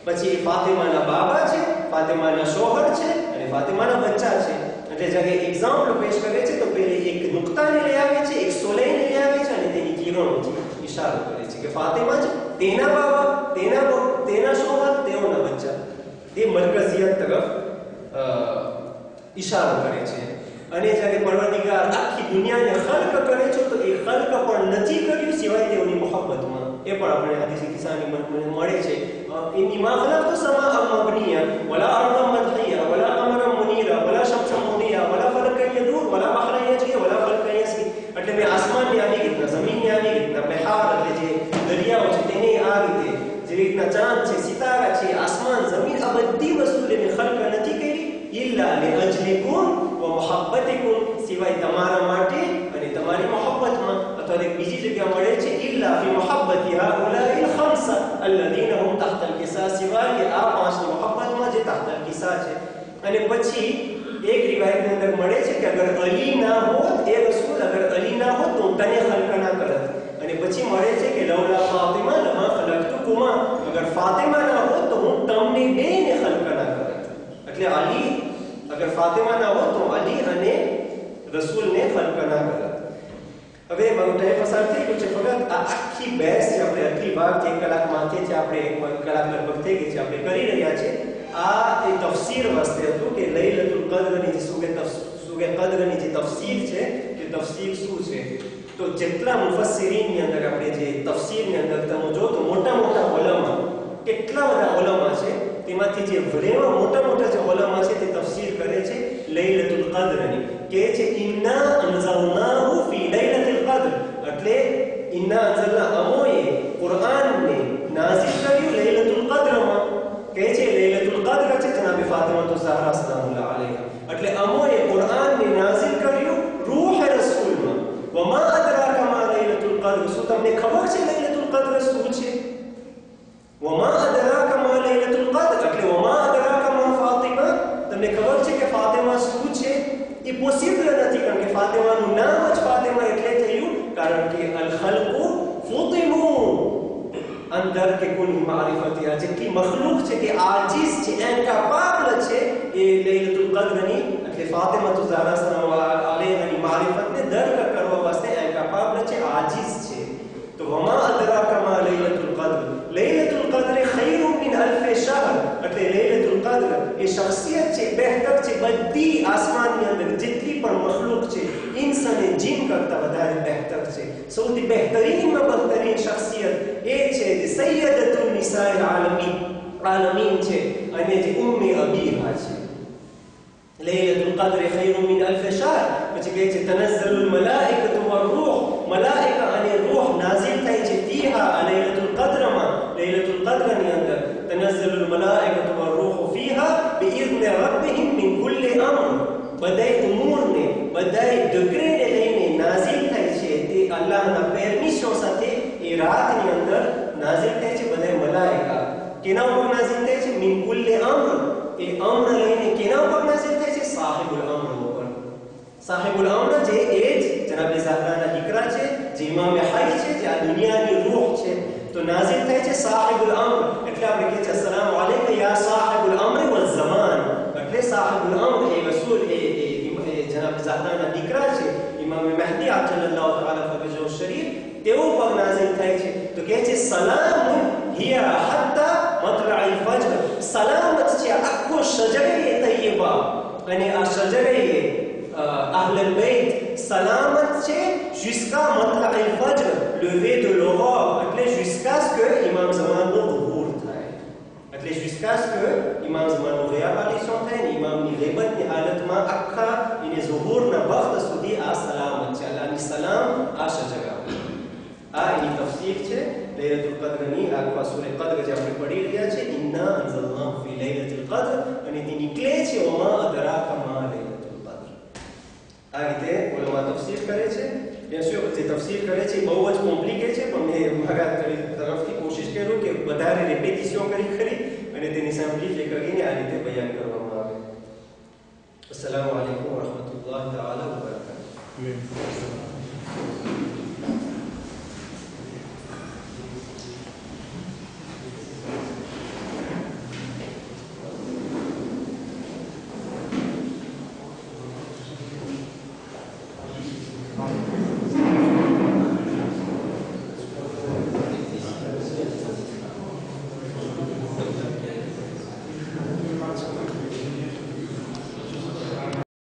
પછી ફાતિમાના બાબા છે, ફાતિમાના શોહર છે અને ફાતિમાના બચ્ચા છે. એટલે જ્યારે એક્ઝામ્પલ પેશ કરે છે તો પહેલે એક નુક્તાને લઈ આવે છે, એક સોલેને લઈ આવે છે અને તેની કિરણોથી ઇશારો કરે છે કે ફાતિમા છે, તેના બાબા, તેના શોહર, તેઓના બચ્ચા. તે મરકઝિયત તરફ ઇશારો કરે છે. અને જ્યારે પરવરદિગાર આખી દુનિયાને ખલ્ક કરે છે તો એ ખલ્ક પણ નથી કર્યું સિવાય તેઓની મોહબ્બતમાં. એ પણ આપણે હદીસ કિસ્સાની મળે છે. ઇન્ની મા ખલકતુ સમાઅ મબનિયા વલા અરદમ મદહિયા વલા કમરમ મુનીરા વલા શમસમ મુનિયા વલા ફલકન યદૂર વલા બહરન યજરી વલા ફલકન યસરી. એટલે મેં આસમાનને આવી રીતના, જમીનને આવી રીતના, બહાર એટલે જે દરિયાઓ છે તેને આ રીતે, જેવી રીતના ચાંદ છે, સિતારા છે, આસમાન, જમીન, આ બધી વસ્તુને મેં ખલ્ક નથી કરી ઇલ્લા લિઅજલિકુમ વ મુહબ્બતિકુમ, સિવાય તમારા માટે અને તમારી મોહબ્બતમાં. અથવા એક બીજી જગ્યા મળે છે ઇલ્લા ફી મુહબ્બતિ હાઉલાઇલ ખમ્સા અલ્લઝીના હુમ તહતલ કિસા, સિવાય કે આ પાંચની મોહબ્બતમાં જે તહતલ કિસા છે. અને પછી એક રિવાયતની અંદર મળે છે કે અગર અલી ના હોત, એ રસૂલ અગર અલી ના હોત તો તને ખલ્ક ના કરત. અને પછી મળે છે કે લૌલા ફાતિમા લમા ખલકતુકુમા, અગર ફાતિમા ના હોત તો હું તમને બેને ખલ્ક ના કરત. એટલે અલી, અગર ફાતિમા ના હોત તો અલી અને રસૂલને ખલ્ક ના કરત. હવે મારો ટાઈમ પસાર થઈ ગયો છે. ફક્ત આ આખી બહેસ જે આપણે આટલી વાર 1 કલાક માંગે છે, આપણે 1 કલાક લગભગ થઈ ગઈ છે, આપણે કરી રહ્યા છે. આ એ તફસીર વાસ્તે હતું કે લૈલતુલ કદ્રની જે સુગે કદ્રની જે તફસીર છે તે તફસીર શું છે. તો જેટલા મુફસ્સિરીનની અંદર આપણે જે તફસીરની અંદર તમે જો તો મોટા ઉલમા, કેટલા બધા ઉલમા છે, તેમાંથી જે વરેવા મોટા જે ઉલમા છે તે તફસીર કરે છે લૈલતુલ કદ્રની. કે છે ઇન્ના અનઝલનાહુ ફી લૈલતુલ કદ્ર, એટલે ઇન્ના અનઝલના, અમોએ કુરઆનને નાઝિલ કર્યું લૈલતુલ કદ્રમાં. કે છે લૈલતુલ કદ્ર છે જનાબે ફાતિમા ઝહરા સલામુલ્લાહ અલૈહા, એટલે અમોએ કુરઆનને નાઝિલ કર્યું રૂહ રસૂલમાં. વમા અદરાકા મા લૈલતુલ કદ્ર, શું તમને ખબર છે લૈલતુલ કદ્ર શું છે? વમા અદરાકા મા લૈલતુલ કદ્ર, એટલે વમા અદરાકા મા ફાતિમા, તમને ખબર છે કે ફાતિમા શું છે? એ પોસિબલ નથી, કારણ કે ફાતિમાનું નામ જ ફાતિમા એટલે થયું કારણ કે અલ ખલ્કુ ફુતિમુ અંદર કે કુલ મારિફતી, આ જેટલી મખલૂક છે કે આજીઝ છે, ઇનકાપાબલ છે, એ લૈલતુલ કદ્રની કે ફાતિમા ઝહરા સલામ અલૈહાની મારિફતને દર્ક કરવા વાસ્તે ઇન્કેપેબલ છે, આજીઝ છે. તો વમા અદરાકા મા લૈલતુલ કદ્ર, લૈલતુલ કદ્ર ખૈરુમ મિન અલ્ફ શહર. એટલે લૈલતુલ કદ્ર એ શખ્સિયત છે, બહેતર છે બધી આસમાનની અંદર જેટલી પણ મખલુક છે, ઇન્સ અને જીન કરતા વધારે બહેતર છે. સૌથી બહેતરીનમાં બહેતરીન શખ્સિયત એ છે જે સૈયદતુન નિસાઇલ આલમીન છે અને જે ઉમ્મે અબીહા છે. લૈલતુલ કદ્ર ખૈરુમ મિન અલ્ફ શહર. પછી કહે છે તનઝ્ઝલુલ મલાઇકતુ વર-રૂહ, મલાઇકા અને રૂહ નાઝિલ થાય છે ફીહા લૈલતુલ કદ્રમાં, લૈલતુલ કદ્રની અંદર. તનઝ્ઝલુલ મલાઇકતુ વર-રૂહ ફીહા બિઇذن રબ્બિહિમ મિન કુલ્લિ અમ્ર. બધાય ઉમૂરને, બધાય ડિગ્રીને લઈને નાઝિલ થાય છે તે અલ્લાહના પરમિશન સાથે એ રાતની અંદર નાઝિલ થાય છે બધાય મલાઇકા. કેના ઉપર નાઝિલ થાય છે? મિન કુલ્લિ અમ્ર. એ અમ્ર લઈને કેના ઉપર નાઝિલ થાય છે? સાહિબુલ અમ્ર ઉપર. સાહિબુલ અમ્ર જે એ જ જનાબ ઝહરાના દીકરા છે, જે ઇમામ હઈ છે, જે આ દુનિયાની રૂહ છે. તો નાઝિલ થાય છે સાહિબુલ અમ્ર. એટલે આપણે કહે છે અસ્સલામુ અલૈકા યા સાહિબુલ અમ્ર વલ ઝમાન. એટલે સાહિબુલ અમ્ર એ રસૂલ એ જનાબ ઝહરાના દીકરા છે, ઇમામ મહદી અજલલ્લાહુ તઆલા ફરજહુ શરીફ, તેઓ પર નાઝિલ થાય છે. તો કહે છે સલામુન હિયા હત્તા મતલઅલ ફજર. સલામત છે આખો શજરે તૈયબા, અને આ શજરે અહ્લલ બૈત સલામત છે jusqu'à મતલઅલ ફજર, lever de l'aurore. એટલે jusqu'à ce que ઇમામ ઝમાનનો ઝુહૂર થાય, એટલે jusqu'à ce que ઇમામ ઝમાનનો રિયાબાલિશન થાય ને ઇમામની ગૈબતની હાલતમાં આખા એને ઝુહૂરના વખત સુધી આ સલામત છે. અલ્લાહની સલામ આ શજરા. આ એની તફસીર છે લૈલતુલ કદ્રની. આખા સૂરે કદ્ર જે આપણે પઢી રહ્યા છે, ઇન્ના અંઝલનાહુ ફી લૈલતુલ કદ્ર, અને તે નીકળે છે વમા અદરાકા મા લૈલતુલ કદ્ર. આ રીતે ઉલમા તફસીર કરે છે. જે તફસીર કરે છે બહુ જ કોમ્પ્લિકેટ છે, પણ મેં મારા તરફથી કોશિશ કર્યું કે વધારે રિપેટિશન કરી અને તેની સિમ્પ્લિફાઈ કરીને આ રીતે બયાન કરવામાં આવે. અસ્સલામુ અલૈકુમ વરહમતુલ્લાહિ તઆલા વબરકાતુહુ.